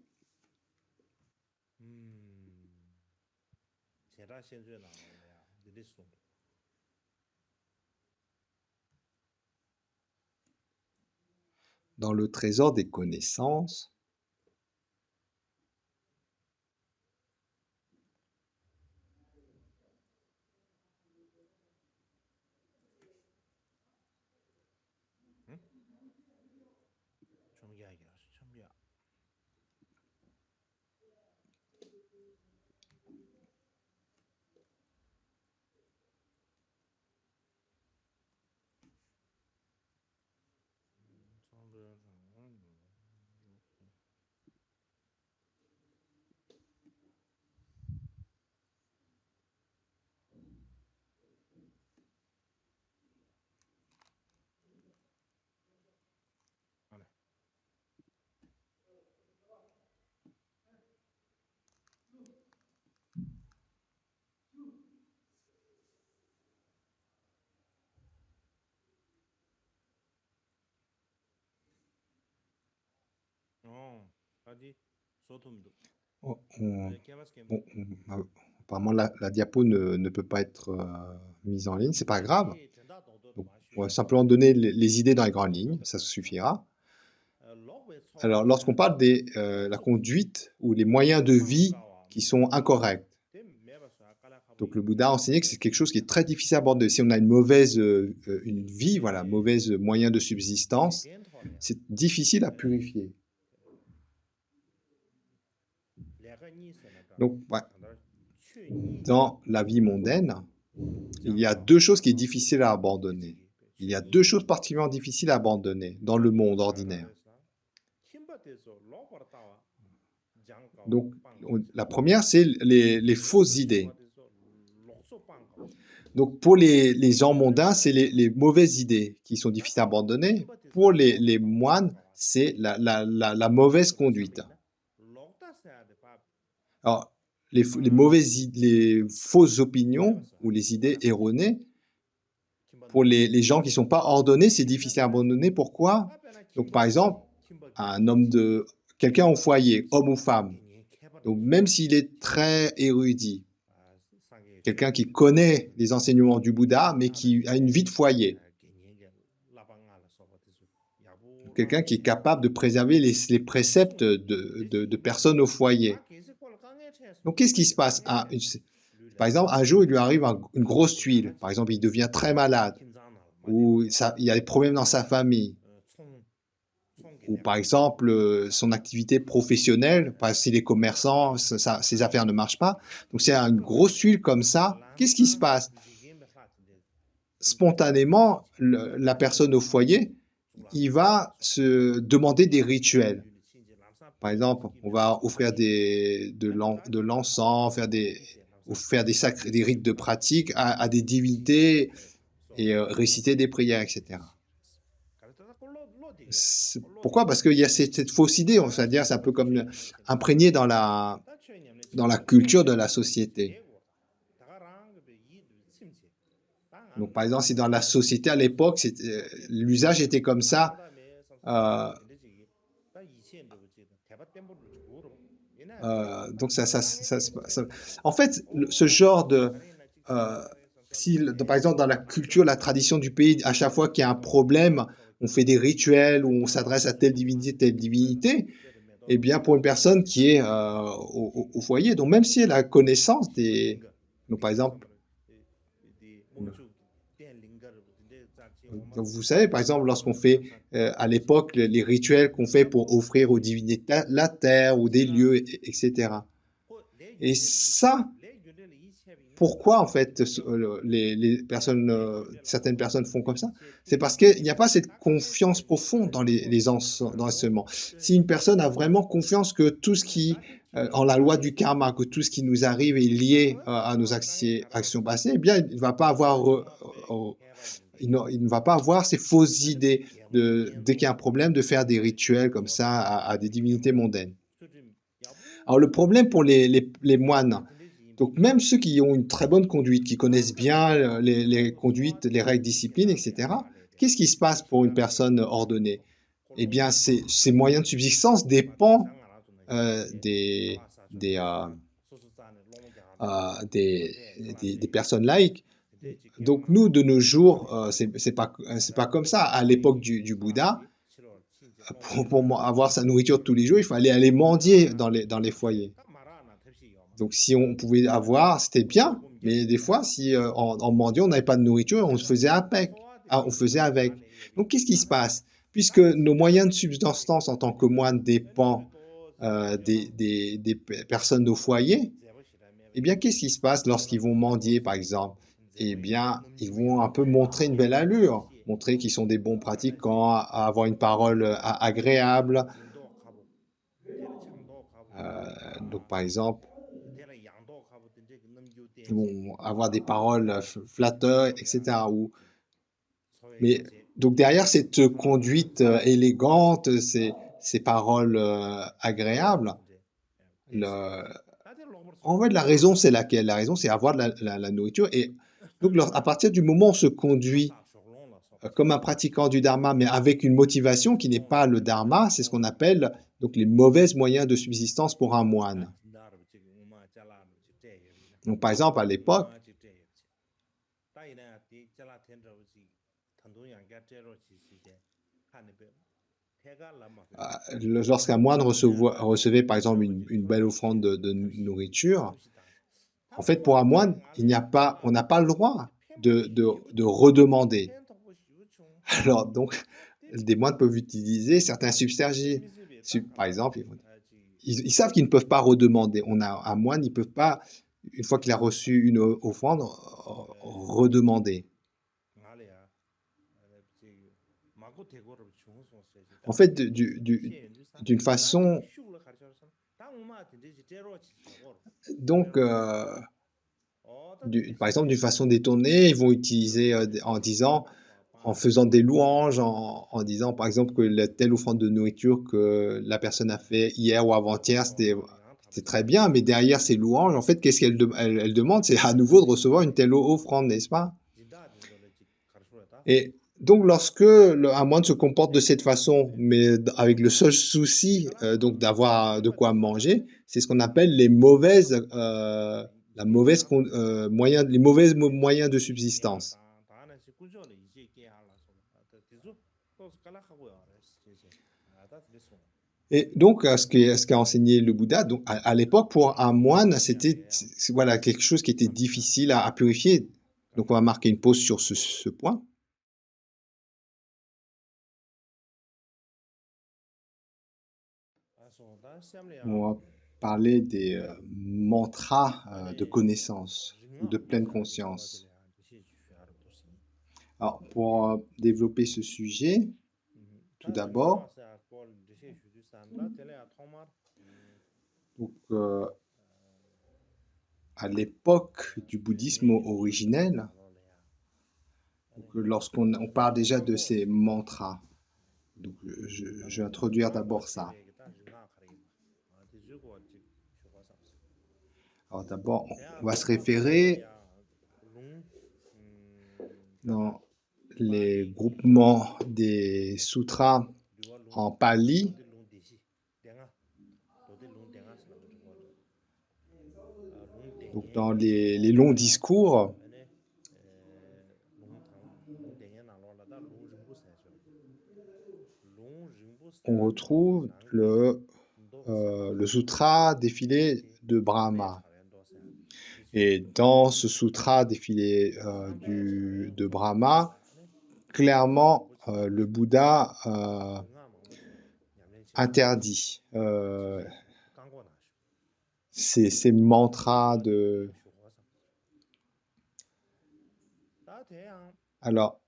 dans le trésor des connaissances, apparemment la diapo ne peut pas être mise en ligne, c'est pas grave. Donc, on va simplement donner les idées dans les grandes lignes, ça suffira. Alors, lorsqu'on parle de la conduite ou les moyens de vie qui sont incorrects, donc le Bouddha a enseigné que c'est quelque chose qui est très difficile à aborder. Si on a une mauvaise une vie, voilà, mauvaise moyen de subsistance, c'est difficile à purifier. Donc, ouais, dans la vie mondaine, il y a deux choses qui sont difficiles à abandonner. Il y a deux choses particulièrement difficiles à abandonner dans le monde ordinaire. Donc, la première, c'est les fausses idées. Donc, pour les gens mondains, c'est les mauvaises idées qui sont difficiles à abandonner. Pour les moines, c'est la mauvaise conduite. Alors, les fausses opinions ou les idées erronées, pour les gens qui ne sont pas ordonnés, c'est difficile à abandonner. Pourquoi? Donc, par exemple, quelqu'un au foyer, homme ou femme, donc même s'il est très érudit, quelqu'un qui connaît les enseignements du Bouddha, mais qui a une vie de foyer, quelqu'un qui est capable de préserver les préceptes de personnes au foyer. Donc, qu'est-ce qui se passe? Par exemple, un jour, il lui arrive une grosse tuile. Par exemple, il devient très malade, ou il y a des problèmes dans sa famille, ou par exemple, son activité professionnelle, s'il est commerçant, ses affaires ne marchent pas. Donc, c'est une grosse tuile comme ça. Qu'est-ce qui se passe? Spontanément, la personne au foyer, il va se demander des rituels. Par exemple, on va offrir de l'encens, faire des rites de pratique à des divinités et réciter des prières, etc. Pourquoi? Parce qu'il y a cette fausse idée, c'est-à-dire c'est un peu comme imprégné dans la culture de la société. Donc, par exemple, si dans la société à l'époque, l'usage était comme ça, donc en fait, ce genre par exemple dans la culture, la tradition du pays, à chaque fois qu'il y a un problème, on fait des rituels où on s'adresse à telle divinité, eh bien pour une personne qui est au foyer, donc même si elle a connaissance donc par exemple, Donc, vous savez, par exemple, lorsqu'on fait à l'époque les rituels qu'on fait pour offrir aux divinités la terre ou des lieux, etc. Et ça, pourquoi en fait les personnes, certaines personnes font comme ça? C'est parce qu'il n'y a pas cette confiance profonde dans dans l'enseignement. Si une personne a vraiment confiance que tout ce qui, en la loi du karma, que tout ce qui nous arrive est lié à nos actions passées, eh bien, il ne va pas avoir, il ne va pas avoir ces fausses idées dès qu'il y a un problème de faire des rituels comme ça à des divinités mondaines. Alors le problème pour les moines, donc même ceux qui ont une très bonne conduite, qui connaissent bien les conduites, les règles, disciplines, etc., qu'est-ce qui se passe pour une personne ordonnée? Eh bien, ses moyens de subsistance dépendent des, des, des personnes laïques. Donc nous, de nos jours, c'est pas comme ça. À l'époque du Bouddha, pour avoir sa nourriture de tous les jours, il fallait aller mendier dans les foyers. Donc si on pouvait avoir, c'était bien, mais des fois, si en mendiant, on n'avait pas de nourriture, on se faisait avec. On faisait avec. Donc qu'est-ce qui se passe? Puisque nos moyens de subsistance en tant que moines dépendent des personnes au foyer, eh bien qu'est-ce qui se passe lorsqu'ils vont mendier, par exemple? Eh bien, ils vont un peu montrer une belle allure, montrer qu'ils sont des bons pratiquants, avoir une parole agréable. Donc par exemple, vont avoir des paroles flatteurs, etc. Mais donc derrière cette conduite élégante, ces paroles agréables, le, en fait, la raison, c'est laquelle? La raison, c'est avoir de la nourriture. Et donc, à partir du moment où on se conduit comme un pratiquant du dharma, mais avec une motivation qui n'est pas le dharma, c'est ce qu'on appelle donc les mauvais moyens de subsistance pour un moine. Donc, par exemple, à l'époque, lorsqu'un moine recevait, par exemple, une belle offrande de nourriture, en fait, pour un moine, on n'a pas le droit de redemander. Alors, donc, des moines peuvent utiliser certains subterfuges. Par exemple, ils savent qu'ils ne peuvent pas redemander. Un moine, il ne peut pas, une fois qu'il a reçu une offrande, redemander. En fait, d'une façon, donc, par exemple, d'une façon détournée, ils vont utiliser en disant, en faisant des louanges, en disant par exemple que la telle offrande de nourriture que la personne a fait hier ou avant-hier, c'était très bien, mais derrière ces louanges, en fait, qu'est-ce elle demande? C'est à nouveau de recevoir une telle offrande, n'est-ce pas? Et donc, lorsque un moine se comporte de cette façon, mais avec le seul souci donc d'avoir de quoi manger, c'est ce qu'on appelle les les mauvais moyens de subsistance. Et donc, ce qu'a enseigné le Bouddha, donc à l'époque, pour un moine, voilà, quelque chose qui était difficile à purifier. Donc, on va marquer une pause sur ce point. On va parler des mantras de connaissance ou de pleine conscience. Alors, pour développer ce sujet, tout d'abord, donc, à l'époque du bouddhisme originel, lorsqu'on parle déjà de ces mantras, donc je vais introduire d'abord ça. Alors d'abord, on va se référer dans les groupements des sutras en pali. Donc dans les longs discours, on retrouve le sutra défilé de Brahma. Et dans ce sutra défilé de Brahma, clairement le Bouddha interdit ces mantras de... Alors,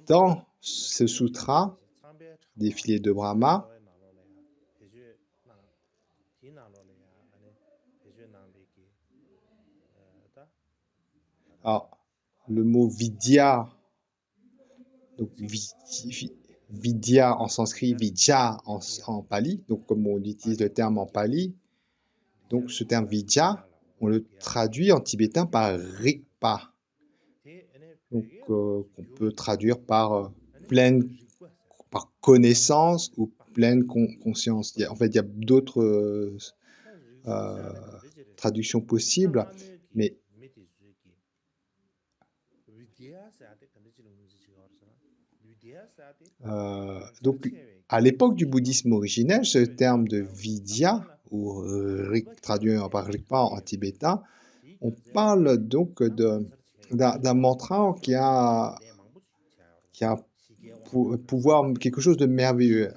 dans ce sutra, défilé de Brahma, alors, le mot vidya, donc vidya en sanskrit, vidya en pali, donc comme on utilise le terme en pali, donc ce terme vidya, on le traduit en tibétain par rikpa, donc qu'on peut traduire par par connaissance ou pleine conscience. En fait, il y a d'autres traductions possibles, mais donc à l'époque du bouddhisme originel, ce terme de vidya, ou traduit par rikpa en tibétain, on parle donc d'un mantra qui a pouvoir, quelque chose de merveilleux.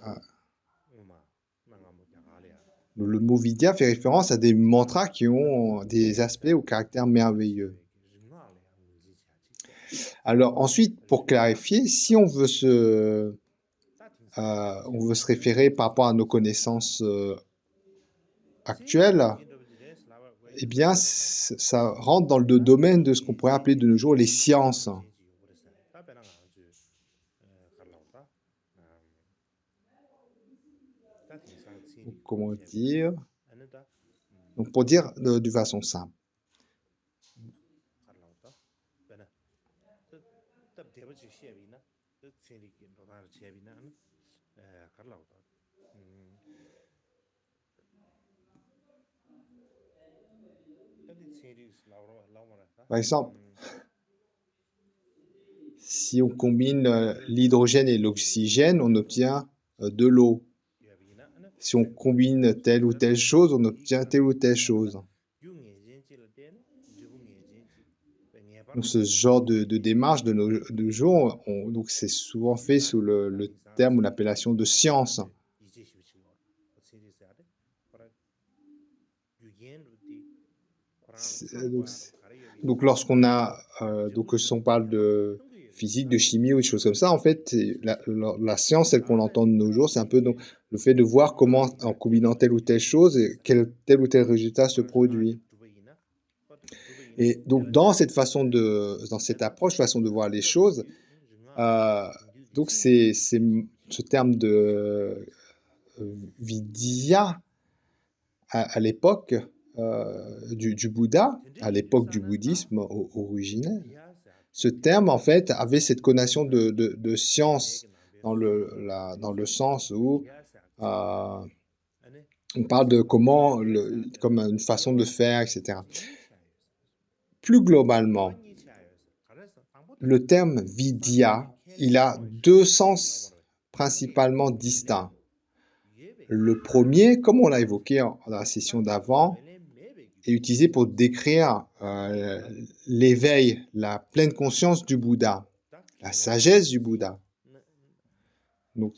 Le mot vidya fait référence à des mantras qui ont des aspects au caractère merveilleux. Alors ensuite, pour clarifier, si on veut se référer par rapport à nos connaissances actuelles, eh bien, ça rentre dans le domaine de ce qu'on pourrait appeler de nos jours les sciences. Donc, comment dire? Donc, pour dire de façon simple. Par exemple, si on combine l'hydrogène et l'oxygène, on obtient de l'eau. Si on combine telle ou telle chose, on obtient telle ou telle chose. Donc, ce genre de démarche de nos jours, donc c'est souvent fait sous le terme ou l'appellation de science. Donc lorsqu'on a, donc si on parle de physique, de chimie ou des choses comme ça, en fait, la science, telle qu'on l'entend de nos jours, c'est un peu donc, le fait de voir comment, en combinant telle ou telle chose, tel ou tel résultat se produit. Et donc dans cette approche, façon de voir les choses, donc c'est ce terme de vidya à l'époque du Bouddha, à l'époque du bouddhisme originel. Ce terme, en fait, avait cette connotation de science dans le sens où on parle de comment, comme une façon de faire, etc. Plus globalement, le terme vidya, il a deux sens principalement distincts. Le premier, comme on l'a évoqué dans la session d'avant, est utilisé pour décrire l'éveil, la pleine conscience du Bouddha, la sagesse du Bouddha. Donc,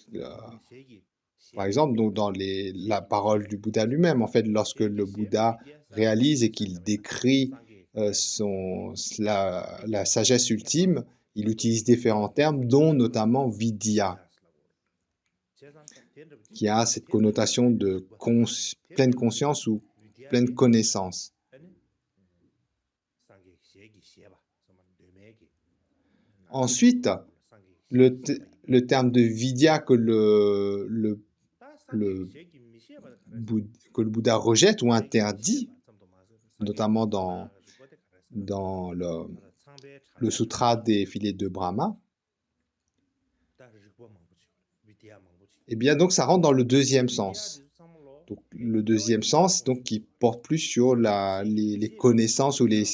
par exemple, donc dans la parole du Bouddha lui-même, en fait, lorsque le Bouddha réalise et qu'il décrit la sagesse ultime, il utilise différents termes, dont notamment vidya, qui a cette connotation de pleine conscience ou pleine connaissance. Ensuite, le terme de vidya que le Bouddha rejette ou interdit, notamment dans le sutra des filets de Brahma, eh bien donc ça rentre dans le deuxième sens. Donc, le deuxième sens, donc, qui porte plus sur les connaissances ou les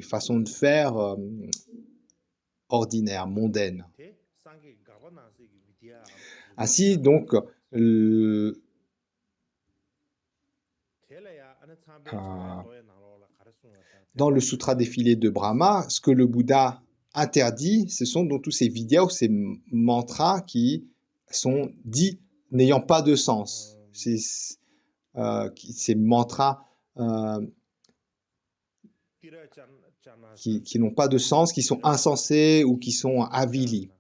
façons de faire ordinaires, mondaines. Ainsi, donc, dans le Sutra des filets de Brahma, ce que le Bouddha interdits, ce sont donc tous ces vidya ou ces mantras qui sont dits n'ayant pas de sens. Ces mantras qui n'ont pas de sens, qui sont insensés ou qui sont avilis.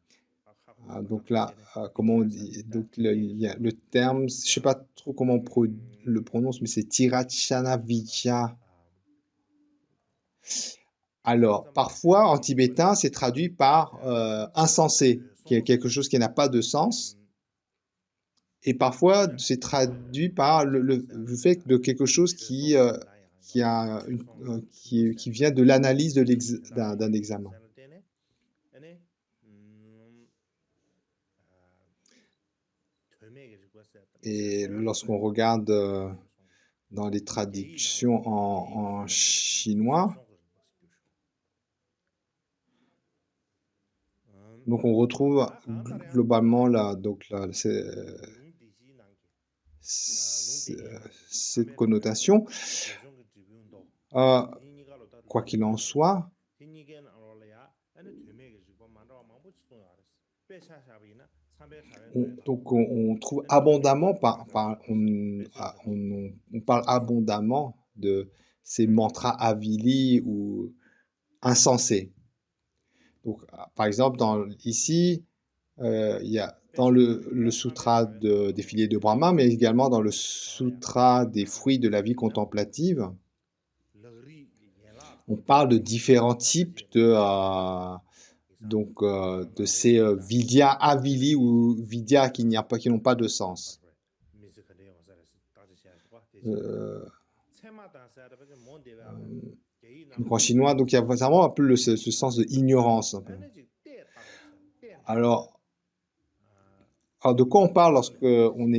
Donc là, comment on dit, donc il y a le terme, je sais pas trop comment on le prononce, mais c'est Tirachana Vidya. Alors, parfois, en tibétain, c'est traduit par insensé, qui est quelque chose qui n'a pas de sens. Et parfois, c'est traduit par le fait de quelque chose qui vient de l'analyse d'un examen. Et lorsqu'on regarde dans les traductions en chinois, donc on retrouve globalement cette connotation. Quoi qu'il en soit, on trouve abondamment, on parle abondamment de ces mantras avilis ou insensés. Donc, par exemple, ici, il y a dans le sutra des filiers de Brahma, mais également dans le sutra des fruits de la vie contemplative, on parle de différents types de ces vidya avili ou vidya qui n'ont pas de sens. Donc en chinois, donc il y a vraiment un peu ce sens de ignorance. Un peu. Alors, de quoi on parle lorsque on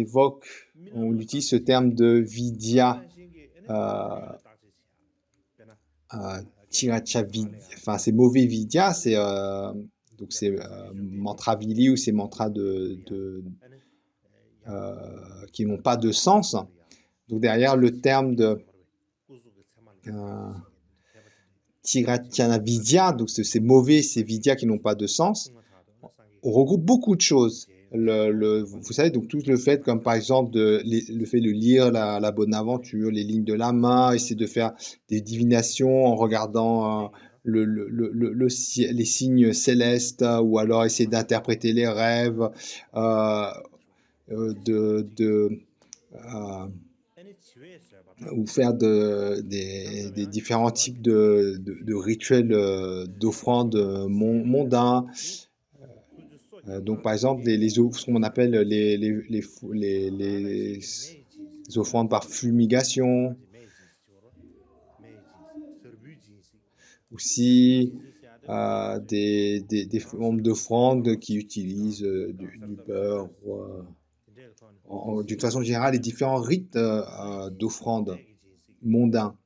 utilise ce terme de vidya, tiracha vidya, enfin c'est mauvais vidya, c'est donc c'est mantra vili ou ces mantras qui n'ont pas de sens. Donc derrière le terme de Tiratyana Vidya, donc c'est mauvais, c'est Vidya qui n'ont pas de sens, on regroupe beaucoup de choses. Vous savez, donc tout le fait, comme par exemple le fait de lire la bonne aventure, les lignes de la main, essayer de faire des divinations en regardant les signes célestes, ou alors essayer d'interpréter les rêves, ou faire des différents types de rituels d'offrandes mondains. Donc, par exemple, ce qu'on appelle les offrandes par fumigation. Aussi, des formes d'offrandes qui utilisent du beurre. D'une façon générale, les différents rites d'offrandes mondains.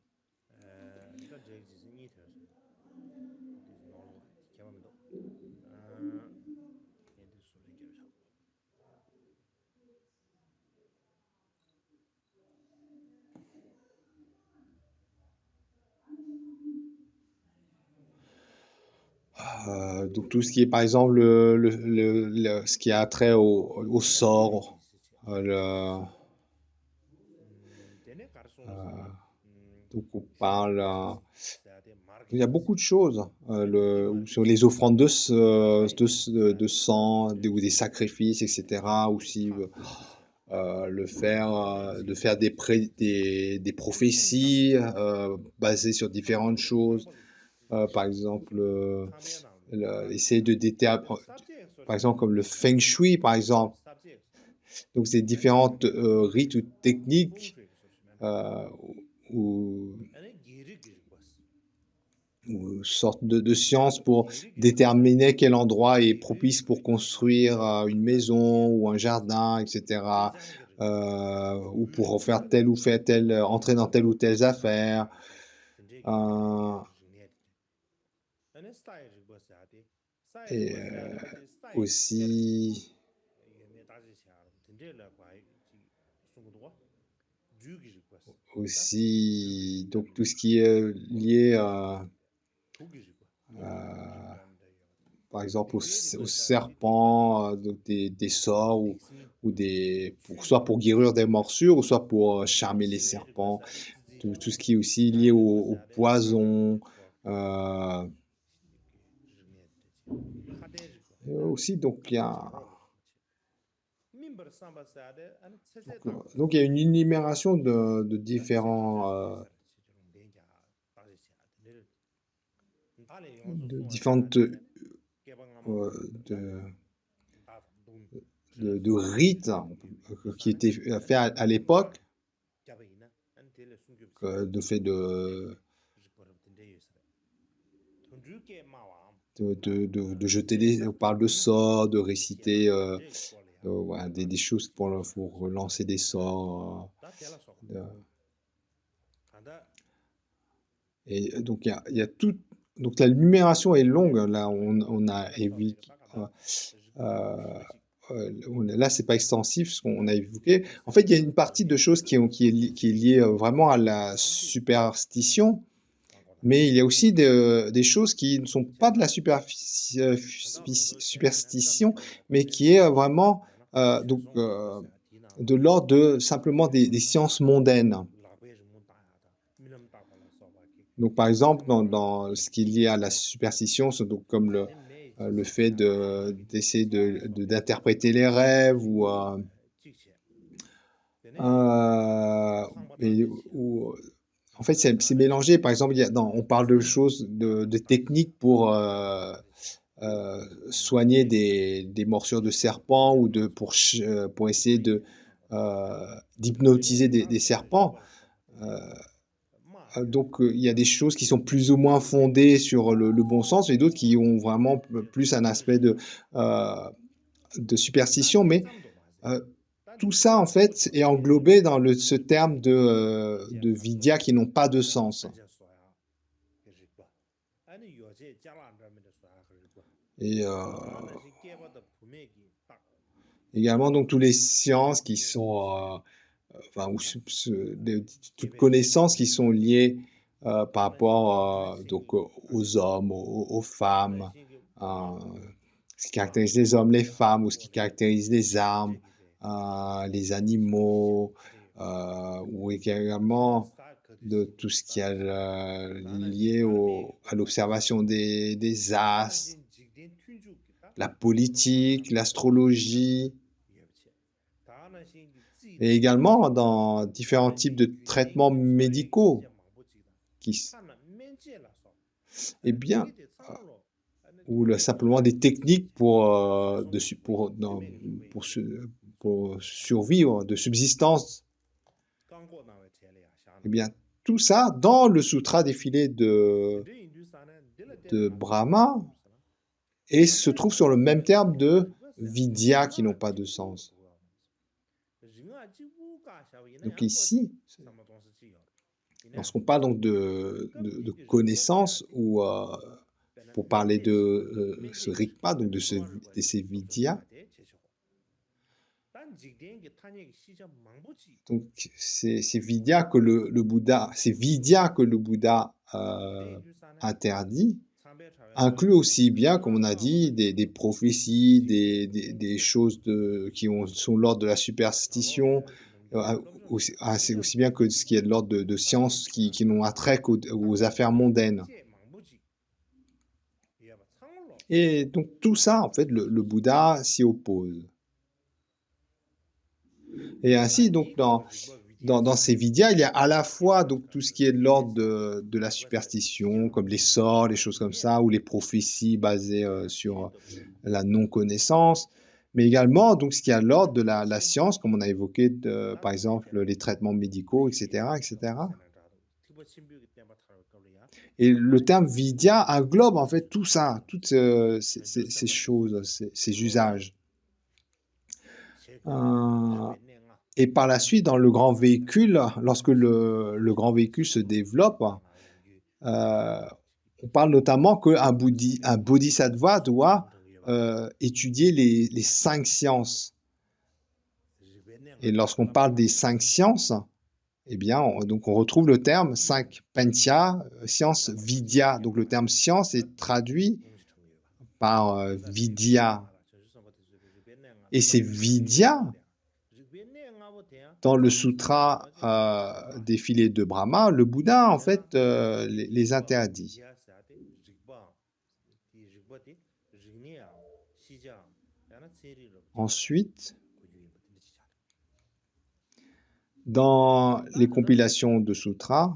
Donc tout ce qui est par exemple ce qui a trait au sort, donc on parle, il y a beaucoup de choses, sur les offrandes de sang, ou des sacrifices, etc. Aussi de faire des prophéties basées sur différentes choses. Par exemple, essayer de déterminer, par exemple, comme le feng shui, par exemple. Donc, c'est différentes rites ou techniques ou sortes de sciences pour déterminer quel endroit est propice pour construire une maison ou un jardin, etc. Ou pour faire entrer dans telle ou telle affaire. Et aussi, donc tout ce qui est lié par exemple aux serpents, donc des sorts ou soit pour guérir des morsures ou soit pour charmer les serpents, tout ce qui est aussi lié au poison. Aussi, donc il y a donc il y a une énumération de différents de différentes de, de rites qui étaient faits à l'époque, de fait de jeter on parle de sorts, de réciter voilà, des choses pour lancer des sorts. Et donc il y a tout. Donc la numération est longue. Là, on a évoqué. Là, c'est pas extensif ce qu'on a évoqué. En fait, il y a une partie de choses qui est liée vraiment à la superstition, mais il y a aussi des choses qui ne sont pas de la superstition, mais qui est vraiment de l'ordre de simplement des sciences mondaines. Donc, par exemple, dans ce qui est lié à la superstition, c'est donc comme le fait d'essayer d'interpréter les rêves en fait, c'est mélangé. Par exemple, on parle de choses, de techniques pour soigner des morsures de serpents ou pour essayer d'hypnotiser des serpents. Donc, il y a des choses qui sont plus ou moins fondées sur le bon sens et d'autres qui ont vraiment plus un aspect de superstition. Mais tout ça, en fait, est englobé dans ce terme de vidya qui n'ont pas de sens. Et également, donc, toutes les sciences qui sont, enfin, toutes connaissances qui sont liées par rapport donc, aux hommes, aux femmes, ce qui caractérise les hommes, les femmes, ou ce qui caractérise les armes, les animaux, ou également de tout ce qui est lié à l'observation des astres, la politique, l'astrologie, et également dans différents types de traitements médicaux eh bien, ou simplement des techniques pour survivre, de subsistance. Eh bien, tout ça dans le sutra défilé de Brahma et se trouve sur le même terme de vidya qui n'ont pas de sens. Donc ici, lorsqu'on parle donc de connaissances ou pour parler de ce rikpa, donc de ces vidyas, donc ces vidyas que le Bouddha, interdit, inclut aussi bien, comme on a dit, des prophéties, des choses sont l'ordre de la superstition, c'est aussi bien que ce qui est de l'ordre de sciences qui n'ont attrait qu'aux affaires mondaines. Et donc tout ça, en fait, le Bouddha s'y oppose. Et ainsi, donc, dans ces vidyas, il y a à la fois donc, tout ce qui est de l'ordre de la superstition, comme les sorts, les choses comme ça, ou les prophéties basées sur la non-connaissance, mais également donc, ce qui est de l'ordre de la science, comme on a évoqué, par exemple, les traitements médicaux, etc., etc. Et le terme vidya englobe en fait tout ça, toutes ces choses, ces usages. Et par la suite, dans le grand véhicule, lorsque le grand véhicule se développe, on parle notamment qu'un bodhisattva doit étudier les 5 sciences. Et lorsqu'on parle des 5 sciences, eh bien, donc on retrouve le terme 5 pancha, science vidya. Donc le terme science est traduit par vidya. Et ces vidyas, dans le sutra défilé de Brahma, le Bouddha, en fait, les interdit. Ensuite, dans les compilations de sutras,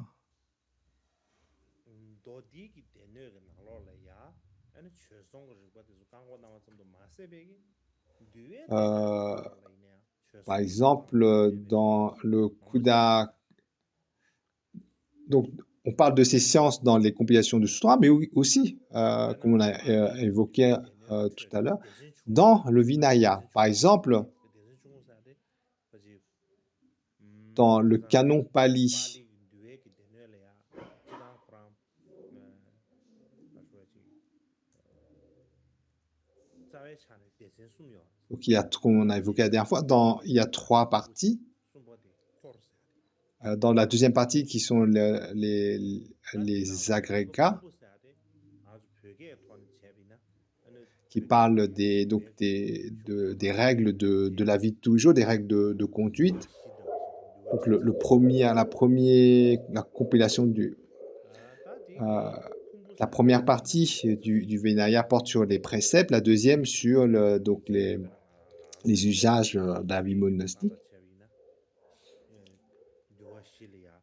par exemple, dans le Kuda, donc on parle de ces sciences dans les compilations de sutras, mais aussi, comme on a évoqué tout à l'heure, dans le Vinaya. Par exemple, dans le canon Pali, donc comme on a évoqué la dernière fois, il y a 3 parties. Dans la deuxième partie, qui sont les agrégats, qui parlent des règles de la vie de tous les jours, des règles de conduite. Donc la compilation la première partie du Vinaya porte sur les préceptes, la deuxième sur les usages de la vie monastique.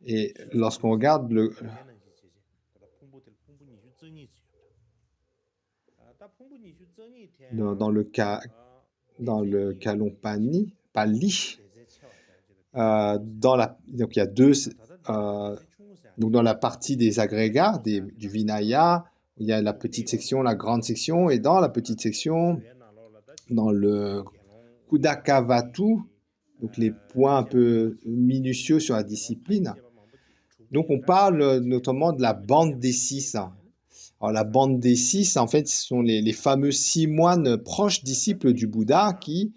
Et lorsqu'on regarde dans le canon Pali, donc il y a deux, donc dans la partie des agrégats du Vinaya, il y a la petite section, la grande section, et dans la petite section, dans le Kudakavatu, donc les points un peu minutieux sur la discipline. Donc on parle notamment de la bande des 6. Alors la bande des 6, en fait, ce sont les fameux 6 moines proches disciples du Bouddha qui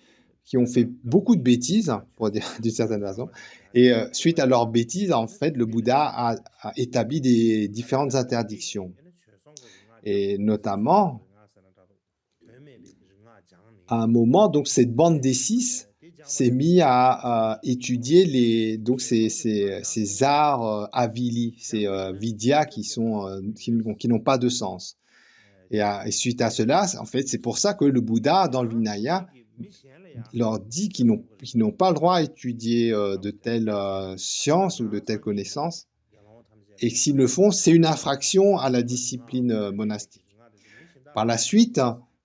ont fait beaucoup de bêtises, pour dire d'une certaine façon. Et suite à leurs bêtises, en fait, le Bouddha a établi des différentes interdictions. Et notamment, à un moment, donc cette bande des 6 s'est mis à étudier ces arts avili, ces vidyas qui n'ont pas de sens. Et suite à cela, en fait, c'est pour ça que le Bouddha, dans le Vinaya, leur dit qu'ils n'ont pas le droit à étudier de telles sciences ou de telles connaissances. Et s'ils le font, c'est une infraction à la discipline monastique. Par la suite,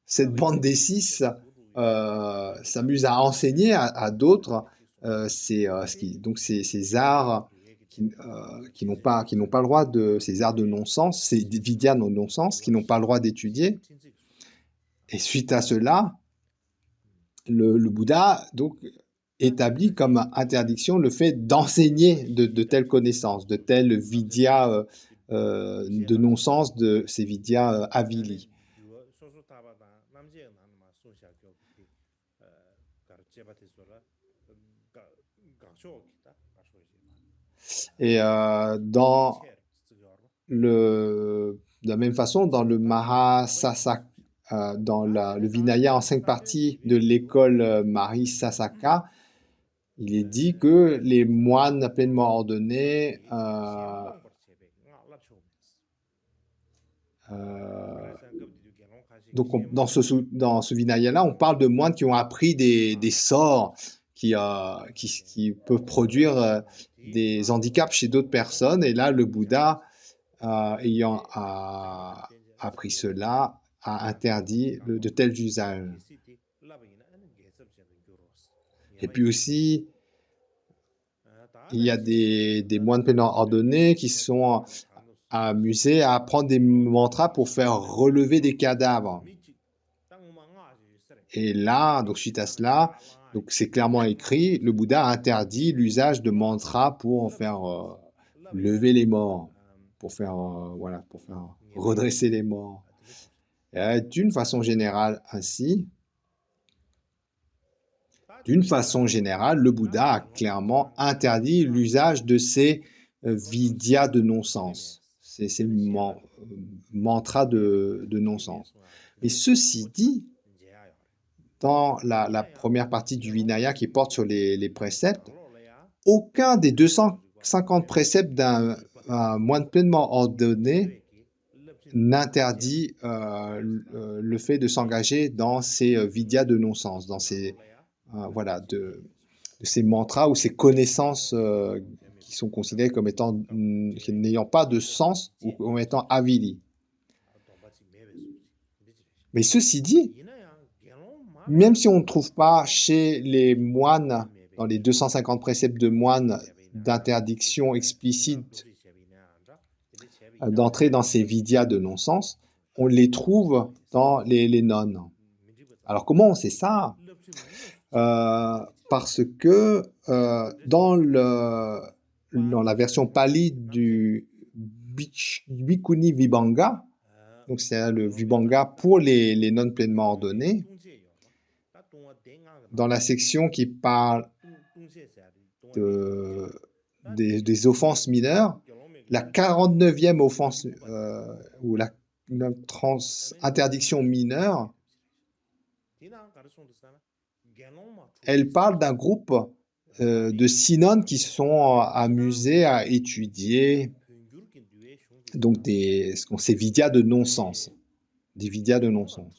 cette bande des 6 s'amuse à enseigner à d'autres ces arts qui n'ont pas le droit ces arts de non-sens, ces vidyas de non-sens, qui n'ont pas le droit d'étudier. Et suite à cela, le Bouddha donc établit comme interdiction le fait d'enseigner de telles connaissances, de telles vidyas de non-sens, de ces vidyas avili. Et de la même façon, dans le Mahasasaka, dans le Vinaya en 5 parties de l'école Mahasasaka, il est dit que les moines pleinement ordonnés donc dans ce Vinaya-là, on parle de moines qui ont appris des sorts qui peuvent produire des handicaps chez d'autres personnes. Et là, le Bouddha, ayant appris cela, a interdit de tels usages. Et puis aussi, il y a des moines pleinement ordonnés qui sont amusés à apprendre des mantras pour faire relever des cadavres. Et là, donc suite à cela, donc c'est clairement écrit, le Bouddha a interdit l'usage de mantras pour en faire lever les morts, pour faire redresser les morts. D'une façon générale, le Bouddha a clairement interdit l'usage de ces vidyas de non-sens, ces mantras de non-sens. Mais ceci dit, dans la première partie du Vinaya qui porte sur les préceptes, aucun des 250 préceptes d'un moine pleinement ordonné n'interdit le fait de s'engager dans ces vidyas de non-sens, dans ces, voilà, de ces mantras ou ces connaissances qui sont considérées comme étant n'ayant pas de sens ou comme étant avili. Mais ceci dit, même si on ne trouve pas chez les moines, dans les 250 préceptes de moines, d'interdiction explicite d'entrer dans ces vidyas de non-sens, on les trouve dans les nonnes. Alors comment on sait ça? Parce que dans la version pali du Bhikkhuni Vibhanga, donc c'est le Vibhanga pour les nonnes pleinement ordonnées, dans la section qui parle des offenses mineures, la 49e offense ou la interdiction mineure, elle parle d'un groupe de 6 nonnes qui sont amusées à étudier donc ces vidyas de non-sens, des vidyas de non-sens.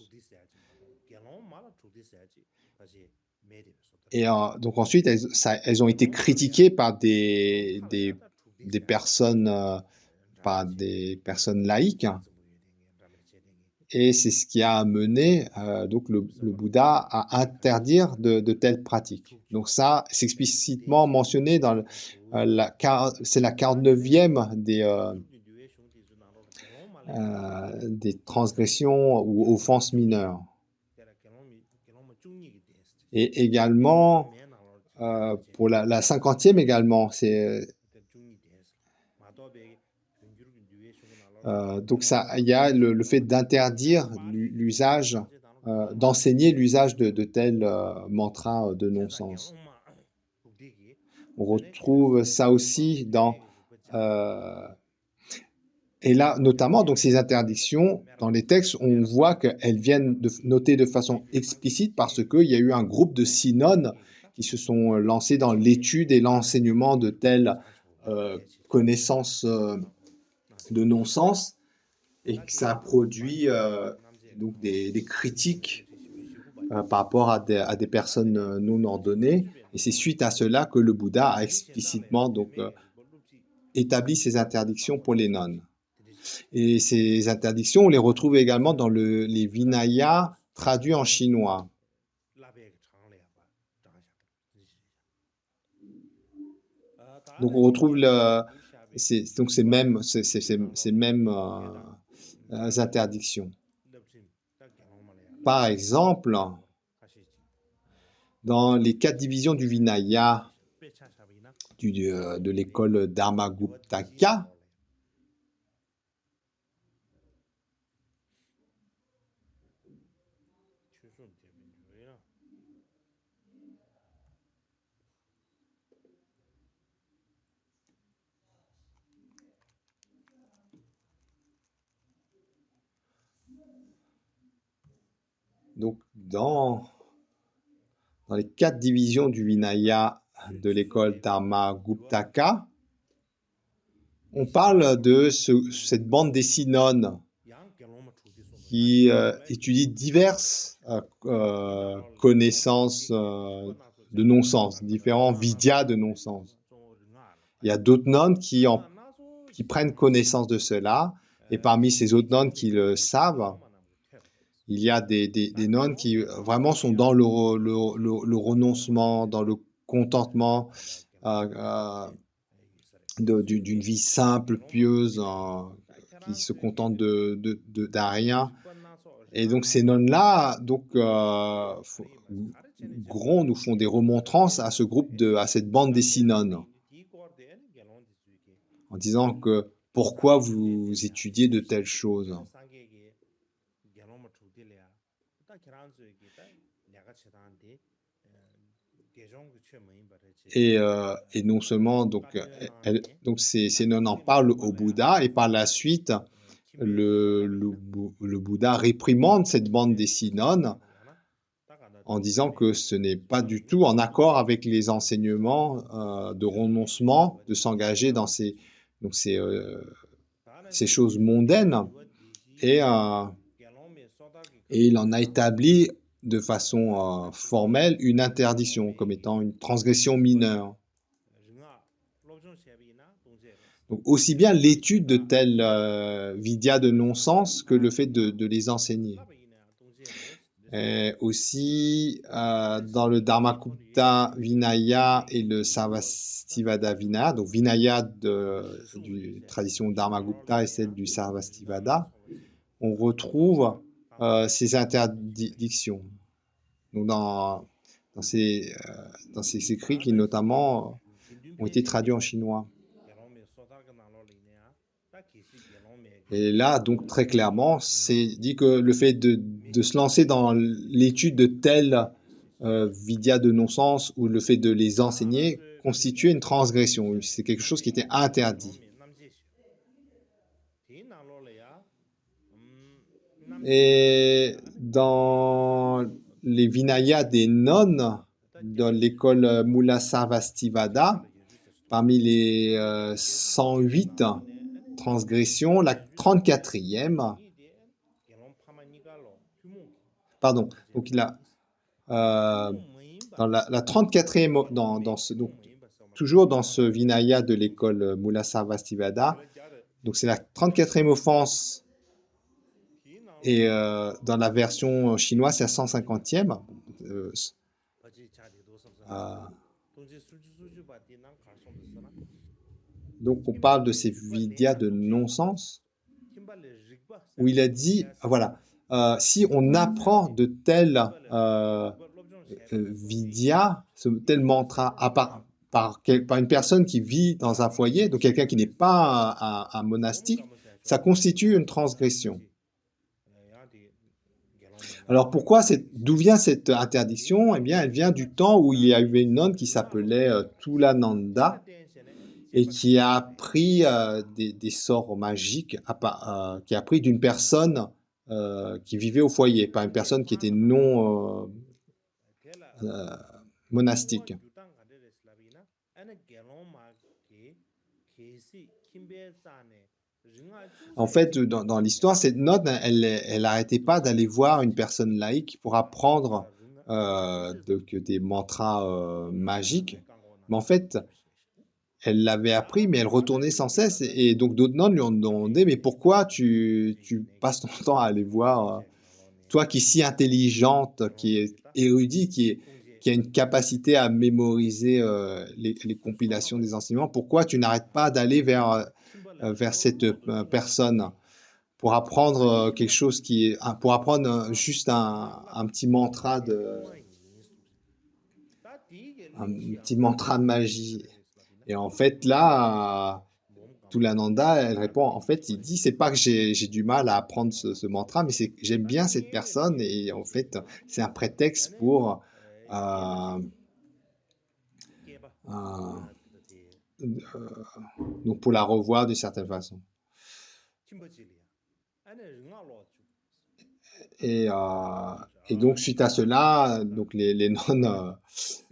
Et donc ensuite, elles ont été critiquées par des personnes, laïques, et c'est ce qui a amené donc le Bouddha à interdire de telles pratiques. Donc ça, c'est explicitement mentionné dans c'est la 49e des transgressions ou offenses mineures. Et également, pour la 50e également, c'est donc il y a le fait d'interdire l'usage, d'enseigner l'usage de tels mantras de non-sens. On retrouve ça aussi dans et là, notamment, donc ces interdictions, dans les textes, on voit qu'elles viennent notées de façon explicite parce qu'il y a eu un groupe de 6 nonnes qui se sont lancés dans l'étude et l'enseignement de telles connaissances de non-sens, et que ça a produit donc des critiques par rapport à des personnes non ordonnées. Et c'est suite à cela que le Bouddha a explicitement donc, établi ces interdictions pour les nonnes. Et ces interdictions, on les retrouve également dans les Vinayas traduits en chinois. Donc on retrouve ces mêmes interdictions. Par exemple, dans les 4 divisions du Vinaya de l'école Dharmaguptaka, donc dans les 4 divisions du Vinaya de l'école Dharmaguptaka, on parle de cette bande des 6 nonnes qui étudie diverses connaissances de non-sens, différents vidyas de non-sens. Il y a d'autres nonnes qui prennent connaissance de cela, et parmi ces autres nonnes qui le savent, il y a des nonnes qui vraiment sont dans le renoncement, dans le contentement d'une vie simple, pieuse, qui se contentent d'un rien. Et donc ces nonnes-là grondent ou font des remontrances à à cette bande des 6 nonnes, en disant que pourquoi vous étudiez de telles choses. Et non seulement donc ces nonnes en parlent au Bouddha, et par la suite le Bouddha réprimande cette bande des 6 nonnes en disant que ce n'est pas du tout en accord avec les enseignements de renoncement, de s'engager dans donc ces choses mondaines. Et, et il en a établi de façon formelle une interdiction comme étant une transgression mineure. Donc, aussi bien l'étude de tels vidyas de non-sens que le fait de les enseigner. Et aussi, dans le Dharmakupta Vinaya et le Sarvastivada Vinaya, donc Vinaya du tradition Dharmagupta et celle du Sarvastivada, on retrouve ces interdictions. Donc dans ces écrits qui notamment ont été traduits en chinois. Et là, donc très clairement, c'est dit que le fait de se lancer dans l'étude de tels vidyas de non-sens ou le fait de les enseigner constituait une transgression. C'est quelque chose qui était interdit. Et dans les Vinayas des nonnes, dans l'école Mula Sarvastivada, parmi les 108 transgressions, la 34e, pardon, donc il a dans la 34e, donc, toujours dans ce Vinaya de l'école Mula Sarvastivada, donc c'est la 34e offense. Et dans la version chinoise, c'est la 150e. Donc, on parle de ces vidyas de non-sens, où il a dit, voilà, si on apprend de tels vidyas, tel mantra, par une personne qui vit dans un foyer, donc quelqu'un qui n'est pas un monastique, ça constitue une transgression. Alors d'où vient cette interdiction? Eh bien, elle vient du temps où il y avait une nonne qui s'appelait Tulananda et qui a appris des sorts magiques, qui a appris d'une personne qui vivait au foyer, pas une personne qui était non monastique. En fait, dans l'histoire, cette nonne, elle n'arrêtait pas d'aller voir une personne laïque pour apprendre des mantras magiques. Mais en fait, elle l'avait appris, mais elle retournait sans cesse. Et donc d'autres nonnes lui ont demandé, mais pourquoi tu passes ton temps à aller voir, toi qui es si intelligente, qui est érudite, qui a une capacité à mémoriser les compilations des enseignements, pourquoi tu n'arrêtes pas d'aller vers cette personne pour apprendre quelque chose pour apprendre juste un petit mantra de magie. Et en fait, là, Tulananda, elle répond, en fait, il dit, c'est pas que j'ai du mal à apprendre ce mantra, mais c'est que j'aime bien cette personne et en fait, c'est un prétexte pour donc pour la revoir d'une certaine façon. Et donc, suite à cela, donc les nonnes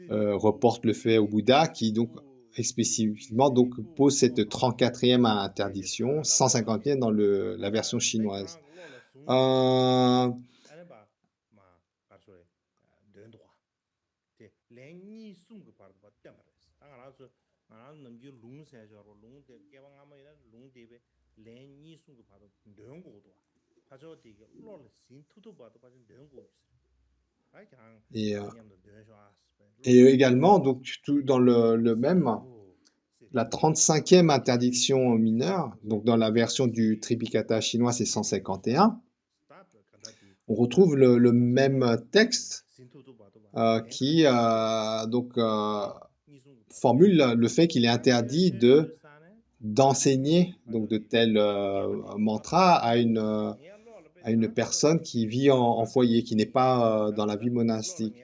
reportent le fait au Bouddha qui, donc, spécifiquement, donc, pose cette 34e interdiction, 150e dans la version chinoise. Et également, donc, dans le même, la 35e interdiction mineure, donc dans la version du Tripitaka chinois, c'est 151. On retrouve le même texte qui formule le fait qu'il est interdit d'enseigner donc de tels mantras à une personne qui vit en foyer, qui n'est pas dans la vie monastique.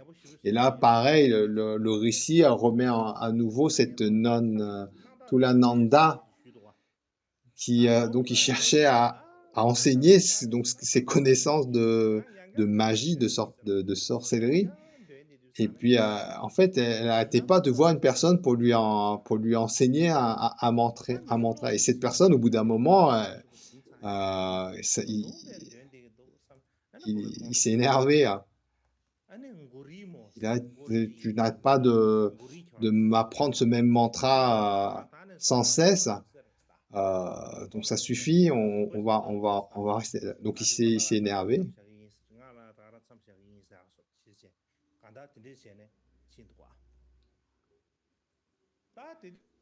Et là, pareil, le récit remet à nouveau cette nonne Tulananda qui cherchait à à enseigner donc ses connaissances de magie, de sorcellerie. Et puis, en fait, elle n'arrêtait pas de voir une personne pour lui enseigner un mantra. Et cette personne, au bout d'un moment, il s'est énervé, hein. Tu n'arrêtes pas de m'apprendre ce même mantra sans cesse. Donc ça suffit, on va rester là. Donc il s'est énervé.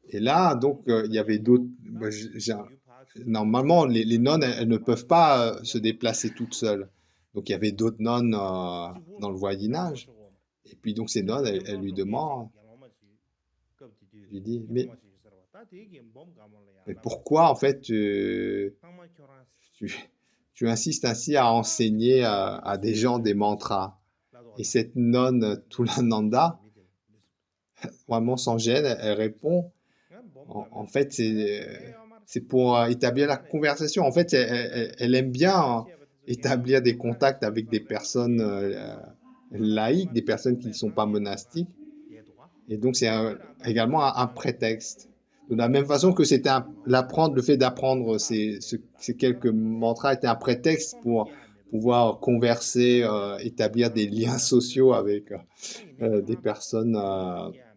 Et là, donc, il y avait d'autres. Normalement, les nonnes, elles ne peuvent pas se déplacer toutes seules. Donc il y avait d'autres nonnes dans le voisinage. Et puis donc ces nonnes, elles lui demandent, lui dit, mais pourquoi en fait tu, tu insistes ainsi à enseigner à des gens des mantras? Et cette nonne Tulananda, vraiment sans gêne, elle répond, en fait, c'est pour établir la conversation. En fait, elle aime bien établir des contacts avec des personnes laïques, des personnes qui ne sont pas monastiques. Et donc, c'est également un prétexte. De la même façon que c'était le fait d'apprendre ces quelques mantras était un prétexte pour pouvoir converser, établir des liens sociaux avec des personnes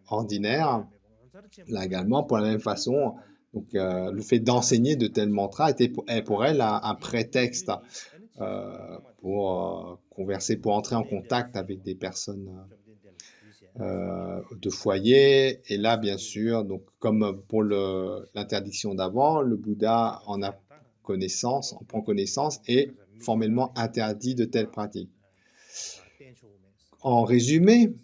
ordinaires. Là également, pour la même façon, donc, le fait d'enseigner de tels mantras était pour elle un prétexte pour converser, pour entrer en contact avec des personnes de foyer. Et là, bien sûr, donc, comme pour l'interdiction d'avant, le Bouddha en prend connaissance et formellement interdit de telles pratiques. En résumé,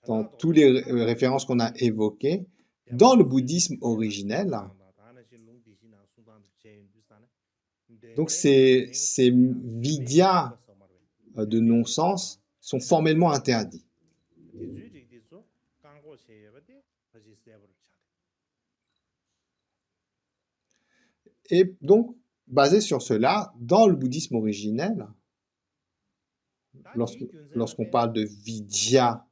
dans toutes les références qu'on a évoquées, dans le bouddhisme originel, donc ces vidyas de non-sens sont formellement interdits. Et donc, basé sur cela, dans le bouddhisme originel, lorsqu'on parle de vidya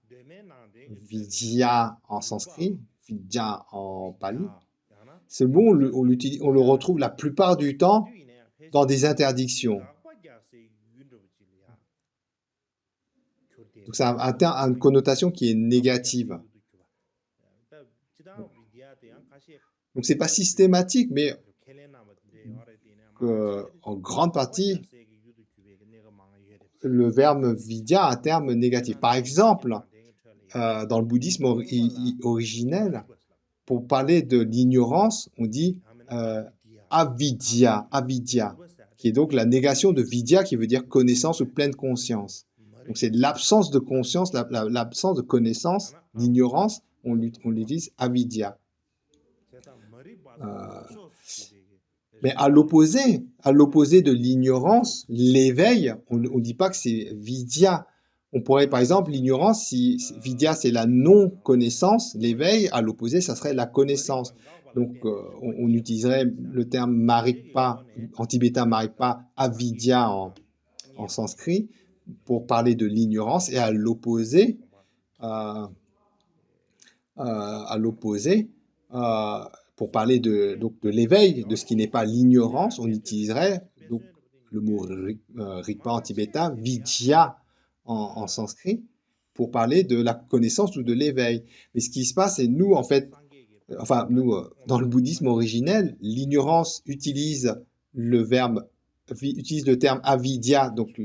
en sanskrit, vidya en pali, ce mot, on le retrouve la plupart du temps dans des interdictions. Donc ça a une connotation qui est négative. Donc c'est pas systématique, mais en grande partie, le verbe vidya a un terme négatif. Par exemple, dans le bouddhisme originel, pour parler de l'ignorance, on dit avidya, qui est donc la négation de vidya, qui veut dire connaissance ou pleine conscience. Donc c'est l'absence de conscience, l'absence de connaissance, l'ignorance, on l'utilise avidya. Mais à l'opposé de l'ignorance, l'éveil, on ne dit pas que c'est vidya. On pourrait, par exemple, l'ignorance, si vidya c'est la non-connaissance, l'éveil, à l'opposé, ça serait la connaissance. Donc, on utiliserait le terme marikpa, en tibétain marikpa, avidya en sanskrit, pour parler de l'ignorance, et à l'opposé, pour parler de l'éveil, de ce qui n'est pas l'ignorance, on utiliserait donc le mot rikpa en tibétain, vidya en sanskrit, pour parler de la connaissance ou de l'éveil. Mais ce qui se passe, c'est nous, en fait, dans le bouddhisme originel, l'ignorance utilise utilise le terme avidya, donc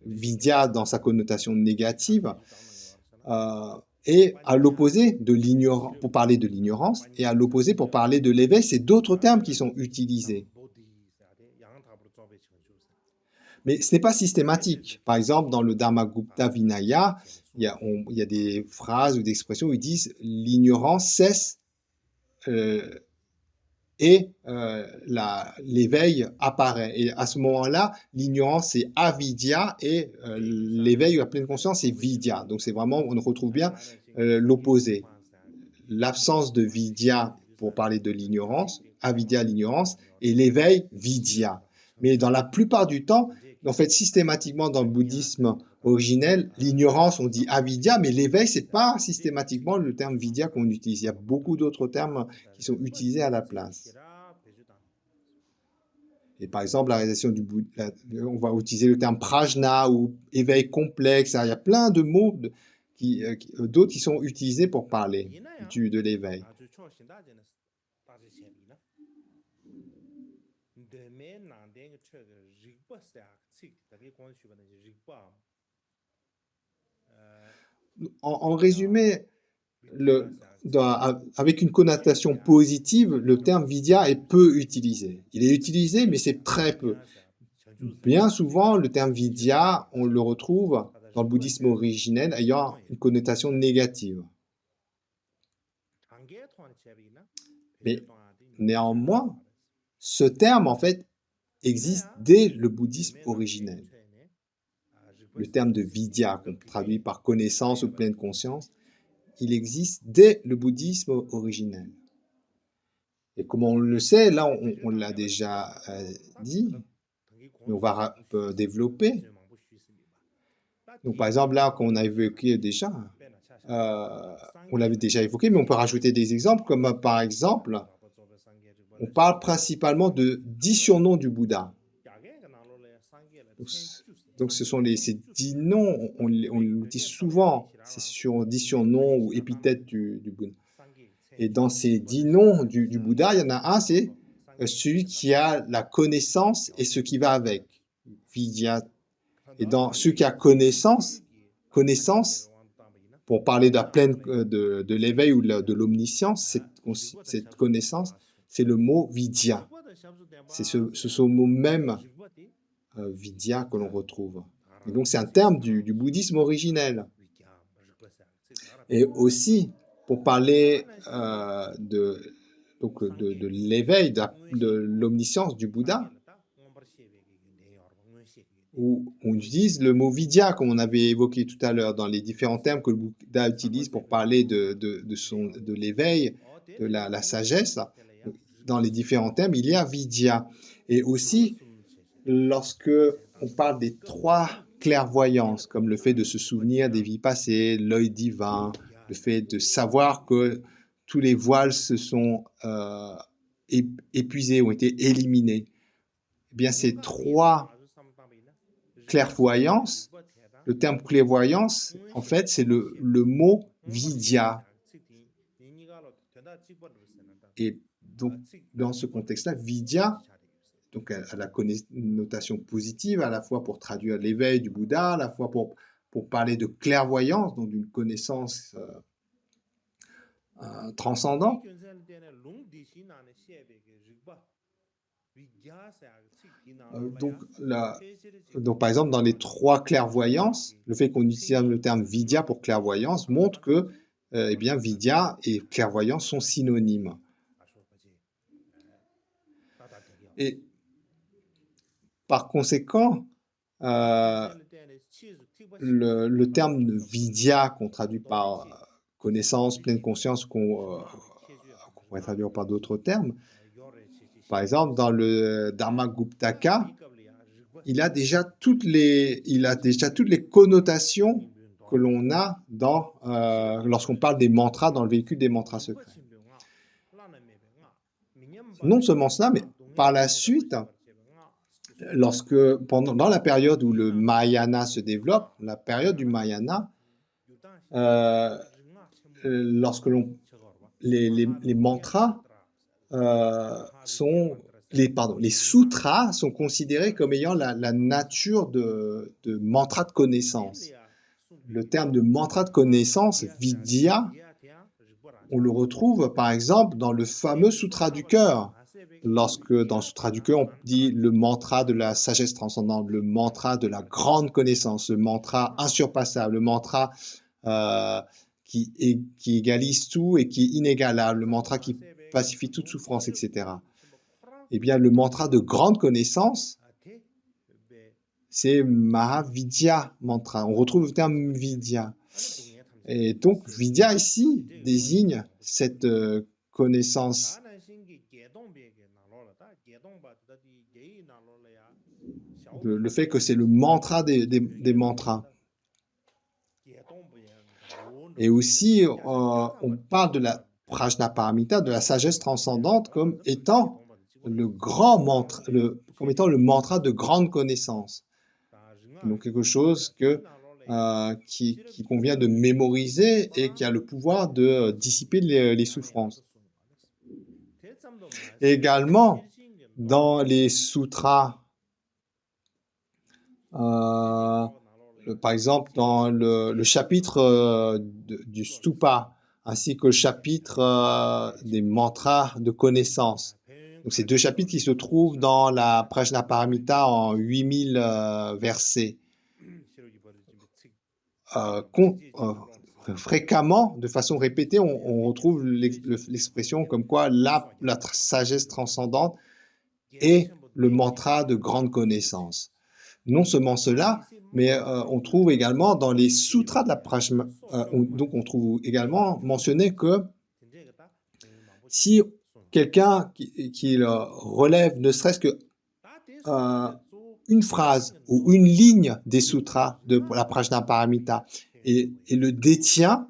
vidya dans sa connotation négative, et à l'opposé de l'ignorance, pour parler de l'ignorance, et à l'opposé pour parler de l'éveil, c'est d'autres termes qui sont utilisés. Mais ce n'est pas systématique. Par exemple, dans le Dharmagupta Vinaya, il y a des phrases ou des expressions où ils disent l'ignorance cesse et l'éveil apparaît. Et à ce moment-là, l'ignorance c'est avidya et l'éveil ou la pleine conscience c'est vidya. Donc c'est vraiment, on retrouve bien l'opposé. L'absence de vidya pour parler de l'ignorance, avidya, l'ignorance, et l'éveil, vidya. Mais dans la plupart du temps, en fait, systématiquement dans le bouddhisme originel, l'ignorance, on dit avidya, mais l'éveil, c'est pas systématiquement le terme vidya qu'on utilise. Il y a beaucoup d'autres termes qui sont utilisés à la place. Et par exemple, la réalisation du Bouddha, on va utiliser le terme prajna ou éveil complexe. Il y a plein de mots d'autres qui sont utilisés pour parler de l'éveil. En résumé, avec une connotation positive, le terme vidya est peu utilisé. Il est utilisé, mais c'est très peu. Bien souvent, le terme vidya, on le retrouve dans le bouddhisme originel ayant une connotation négative. Mais néanmoins, ce terme, en fait, existe dès le bouddhisme originel. Le terme de vidya, qu'on traduit par connaissance ou pleine conscience, il existe dès le bouddhisme originel. Et comme on le sait, là, on l'a déjà dit, mais on va développer. Donc, par exemple, là, qu'on a évoqué déjà, on l'avait déjà évoqué, mais on peut rajouter des exemples, comme par exemple, on parle principalement de 10 surnoms du Bouddha. Donc ce sont ces 10 noms, on l'utilise souvent, c'est sur 10 surnoms ou épithètes du Bouddha. Et dans ces 10 noms du Bouddha, il y en a un, c'est celui qui a la connaissance et ce qui va avec, vidya. Et dans celui qui a connaissance, pour parler de la pleine de l'éveil ou de l'omniscience, cette connaissance, c'est le mot vidya. C'est ce mot même, vidya, que l'on retrouve. Et donc c'est un terme du bouddhisme originel. Et aussi, pour parler de l'éveil, de l'omniscience du Bouddha, où on utilise le mot vidya, comme on avait évoqué tout à l'heure, dans les différents termes que le Bouddha utilise pour parler de l'éveil, de la sagesse. Dans les différents termes, il y a vidya. Et aussi, lorsque on parle des 3 clairvoyances, comme le fait de se souvenir des vies passées, l'œil divin, le fait de savoir que tous les voiles se sont épuisés, ont été éliminés, eh bien ces 3 clairvoyance, le terme clairvoyance, en fait, c'est le mot vidya. Et donc, dans ce contexte-là, vidya, donc à la connotation positive, à la fois pour traduire l'éveil du Bouddha, à la fois pour parler de clairvoyance, donc d'une connaissance transcendante. Donc, par exemple, dans les 3 clairvoyances, le fait qu'on utilise le terme vidya pour clairvoyance montre que eh bien, vidya et clairvoyance sont synonymes. Et par conséquent, le terme de vidya qu'on traduit par connaissance, pleine conscience, qu'on pourrait traduire par d'autres termes, par exemple, dans le Dharma-guptaka, il a déjà toutes les connotations que l'on a lorsqu'on parle des mantras dans le véhicule des mantras secrets. Non seulement cela, mais par la suite, dans la période où le Mahayana se développe, la période du Mahayana, lorsque les mantras les sutras sont considérés comme ayant la nature de mantra de connaissance. Le terme de mantra de connaissance, vidya, on le retrouve par exemple dans le fameux sutra du cœur. Lorsque dans le sutra du cœur, on dit le mantra de la sagesse transcendante, le mantra de la grande connaissance, le mantra insurpassable, le mantra qui égalise tout et qui est inégalable, le mantra qui pacifie toute souffrance, etc. Eh bien, le mantra de grande connaissance, c'est Mahavidya mantra. On retrouve le terme Vidya. Et donc, Vidya ici désigne cette connaissance, le fait que c'est le mantra des mantras. Et aussi, on parle de la Prajnaparamita, de la sagesse transcendante, comme étant le grand mantra, comme étant le mantra de grande connaissance. Donc quelque chose qui convient de mémoriser et qui a le pouvoir de dissiper les souffrances. Et également, dans les sutras, par exemple dans le chapitre du stupa, ainsi que le chapitre des mantras de connaissance. Donc ces deux chapitres qui se trouvent dans la Prajnaparamita en 8000 versets. Fréquemment, de façon répétée, on retrouve l'expression comme quoi la sagesse transcendante est le mantra de grande connaissance. Non seulement cela, mais on trouve également dans les sutras de la Prajnaparamita, donc on trouve également mentionné que si quelqu'un qui relève ne serait-ce que une phrase ou une ligne des sutras de la Prajnaparamita et le détient,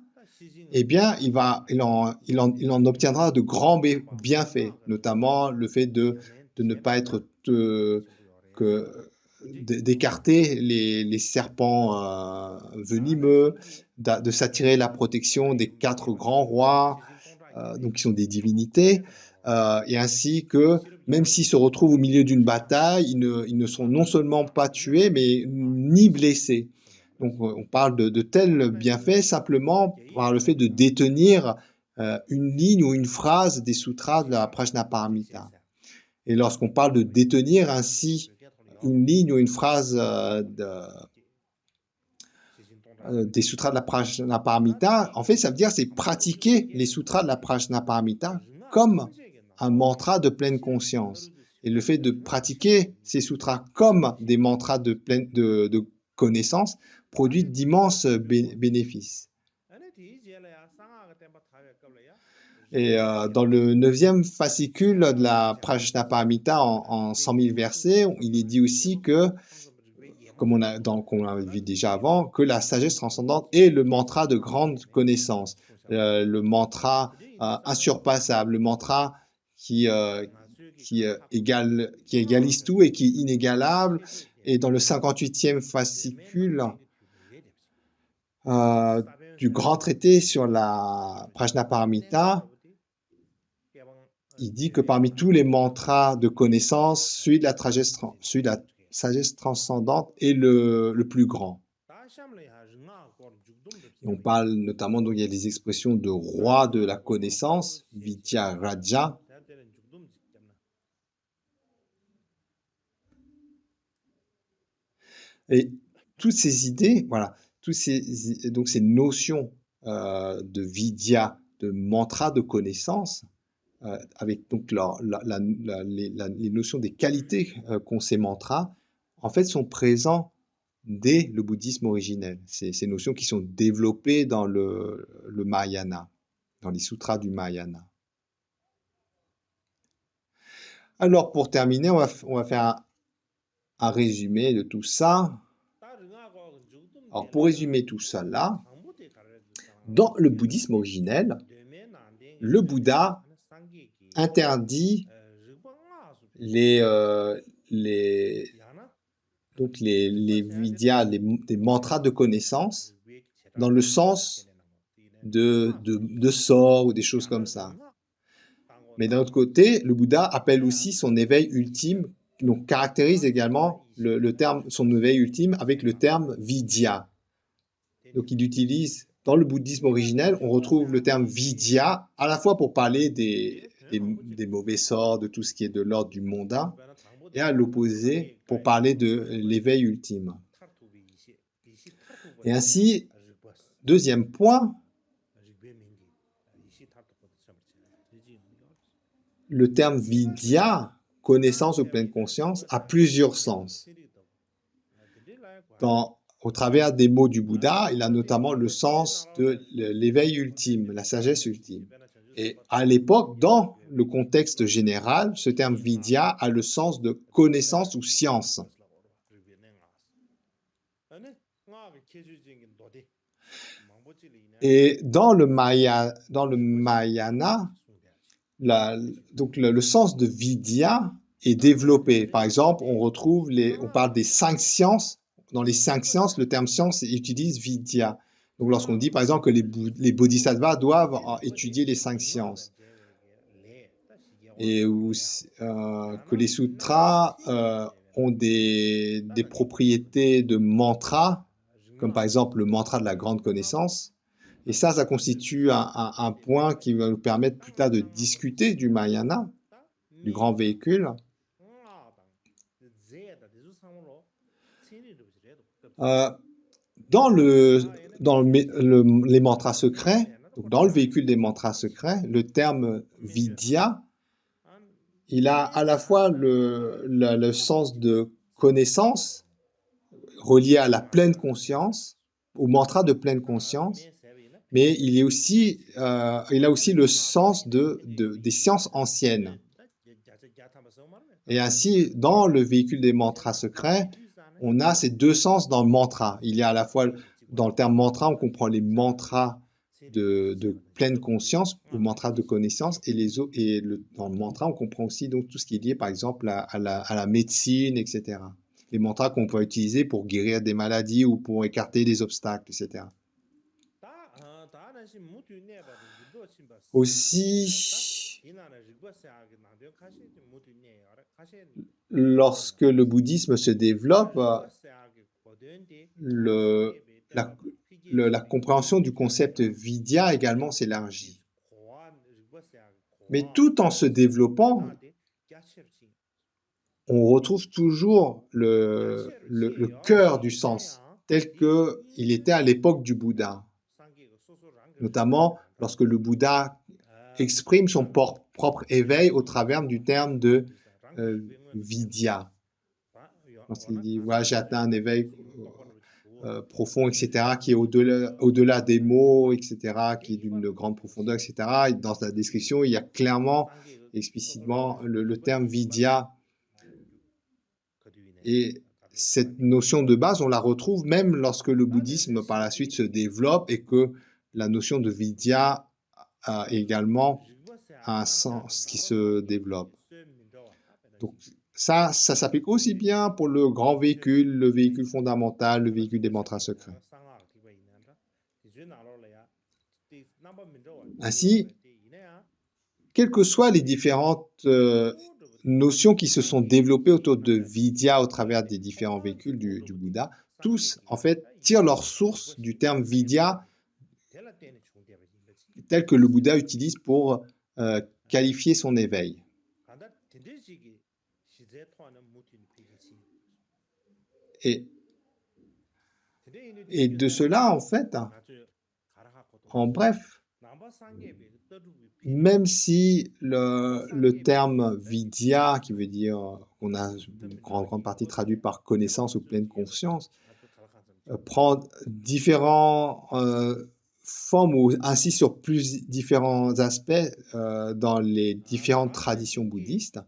eh bien, il en obtiendra de grands bienfaits, notamment le fait de ne pas être d'écarter les serpents venimeux, de s'attirer la protection des 4 grands rois, donc qui sont des divinités, et ainsi que même s'ils se retrouvent au milieu d'une bataille, ils ne sont non seulement pas tués, mais ni blessés. Donc on parle de tels bienfaits simplement par le fait de détenir une ligne ou une phrase des sutras de la Prajnaparamita. Et lorsqu'on parle de détenir ainsi une ligne ou une phrase des sutras de la Prajnaparamita, en fait, ça veut dire c'est pratiquer les sutras de la Prajnaparamita comme un mantra de pleine conscience. Et le fait de pratiquer ces sutras comme des mantras de connaissance produit d'immenses bénéfices. Et dans le 9e fascicule de la Prajnaparamita en 100 000 versets, il est dit aussi que, comme on l'a vu déjà avant, que la sagesse transcendante est le mantra de grande connaissance, le mantra insurpassable, le mantra qui égalise tout et qui est inégalable. Et dans le 58e fascicule du grand traité sur la Prajnaparamita, il dit que parmi tous les mantras de connaissance, celui de la sagesse transcendante est le plus grand. Et on parle notamment, donc il y a des expressions de roi de la connaissance, Vidya Raja. Et toutes ces idées, voilà, donc ces notions de vidya, de mantra de connaissance, avec donc les notions des qualités qu'ont ces mantras, en fait, sont présents dès le bouddhisme originel. Ces notions qui sont développées dans le Mahayana, dans les sutras du Mahayana. Alors, pour terminer, on va faire un résumé de tout ça. Alors, pour résumer tout ça là, dans le bouddhisme originel, le Bouddha interdit les vidyas, des mantras de connaissance, dans le sens de sorts ou des choses comme ça. Mais d'un autre côté, le Bouddha appelle aussi son éveil ultime, donc caractérise également son éveil ultime avec le terme vidya. Donc il utilise, dans le bouddhisme originel, on retrouve le terme vidya à la fois pour parler des mauvais sorts, de tout ce qui est de l'ordre du mondain, et à l'opposé pour parler de l'éveil ultime. Et ainsi, deuxième point, le terme vidya, connaissance ou pleine conscience, a plusieurs sens. Au travers des mots du Bouddha, il a notamment le sens de l'éveil ultime, la sagesse ultime. Et à l'époque, dans le contexte général, ce terme vidya a le sens de connaissance ou science. Et dans le Mahayana, donc le sens de vidya est développé. Par exemple, on parle des 5 sciences. Dans les 5 sciences, le terme science utilise vidya. Donc lorsqu'on dit par exemple que les bodhisattvas doivent étudier les 5 sciences, et que les sutras ont des propriétés de mantra, comme par exemple le mantra de la grande connaissance. Et ça constitue un point qui va nous permettre plus tard de discuter du Mahayana, du grand véhicule. Dans les mantras secrets, donc dans le véhicule des mantras secrets, le terme vidya, il a à la fois le sens de connaissance relié à la pleine conscience, au mantra de pleine conscience, mais il a aussi le sens des sciences anciennes. Et ainsi, dans le véhicule des mantras secrets, on a ces deux sens dans le mantra. Il y a à la fois, dans le terme mantra, on comprend les mantras de pleine conscience, ou mantra de connaissance, dans le mantra, on comprend aussi donc tout ce qui est lié, par exemple, à la médecine, etc. Les mantras qu'on peut utiliser pour guérir des maladies ou pour écarter des obstacles, etc. Aussi, lorsque le bouddhisme se développe, la compréhension du concept vidya également s'élargit. Mais tout en se développant, on retrouve toujours le cœur du sens, tel qu'il était à l'époque du Bouddha. Notamment lorsque le Bouddha exprime son propre éveil au travers du terme de vidya. Lorsqu'il dit voilà, j'ai atteint un éveil profond, etc., qui est au-delà des mots, etc., qui est d'une grande profondeur, etc. Et dans sa description, il y a clairement, explicitement, le terme vidya. Et cette notion de base, on la retrouve même lorsque le bouddhisme par la suite se développe et que la notion de vidya a également un sens qui se développe. Donc ça s'applique aussi bien pour le grand véhicule, le véhicule fondamental, le véhicule des mantras secrets. Ainsi, quelles que soient les différentes notions qui se sont développées autour de vidya au travers des différents véhicules du Bouddha, tous, en fait, tirent leur source du terme vidya tel que le Bouddha utilise pour qualifier son éveil. Et de cela, en fait, en bref, même si le terme vidya, qui veut dire qu'on a une grande partie traduit par connaissance ou pleine conscience, prend différentes formes ou ainsi sur plus différents aspects dans les différentes traditions bouddhistes,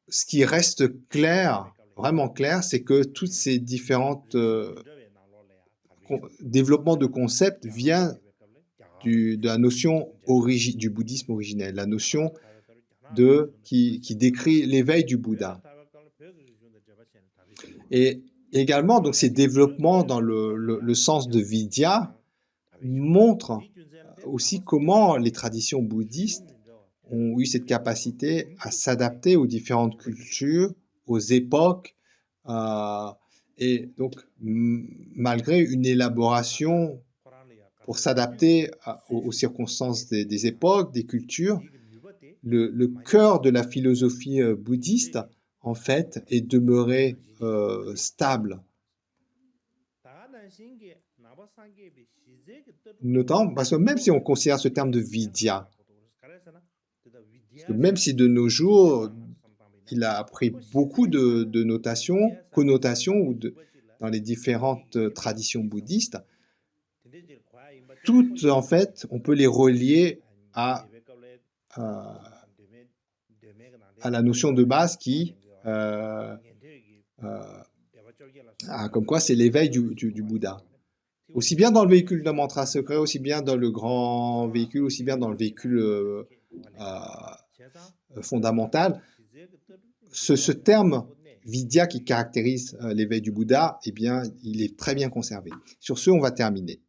ce qui reste clair, vraiment clair, c'est que toutes ces différentes développements de concepts viennent de la notion du bouddhisme originel, la notion qui décrit l'éveil du Bouddha. Et également, donc, ces développements dans le sens de vidya montrent aussi comment les traditions bouddhistes ont eu cette capacité à s'adapter aux différentes cultures, aux époques, et donc malgré une élaboration pour s'adapter aux circonstances des époques, des cultures, le cœur de la philosophie bouddhiste, en fait, est demeuré stable. Notamment, parce que même si on considère ce terme de vidya, même si de nos jours, il a pris beaucoup de connotations dans les différentes traditions bouddhistes, toutes, en fait, on peut les relier à, à la notion de base qui, comme quoi c'est l'éveil du Bouddha. Aussi bien dans le véhicule d'un mantra secret, aussi bien dans le grand véhicule, aussi bien dans le véhicule fondamental. Ce terme vidya qui caractérise l'éveil du Bouddha, eh bien, il est très bien conservé. Sur ce, on va terminer.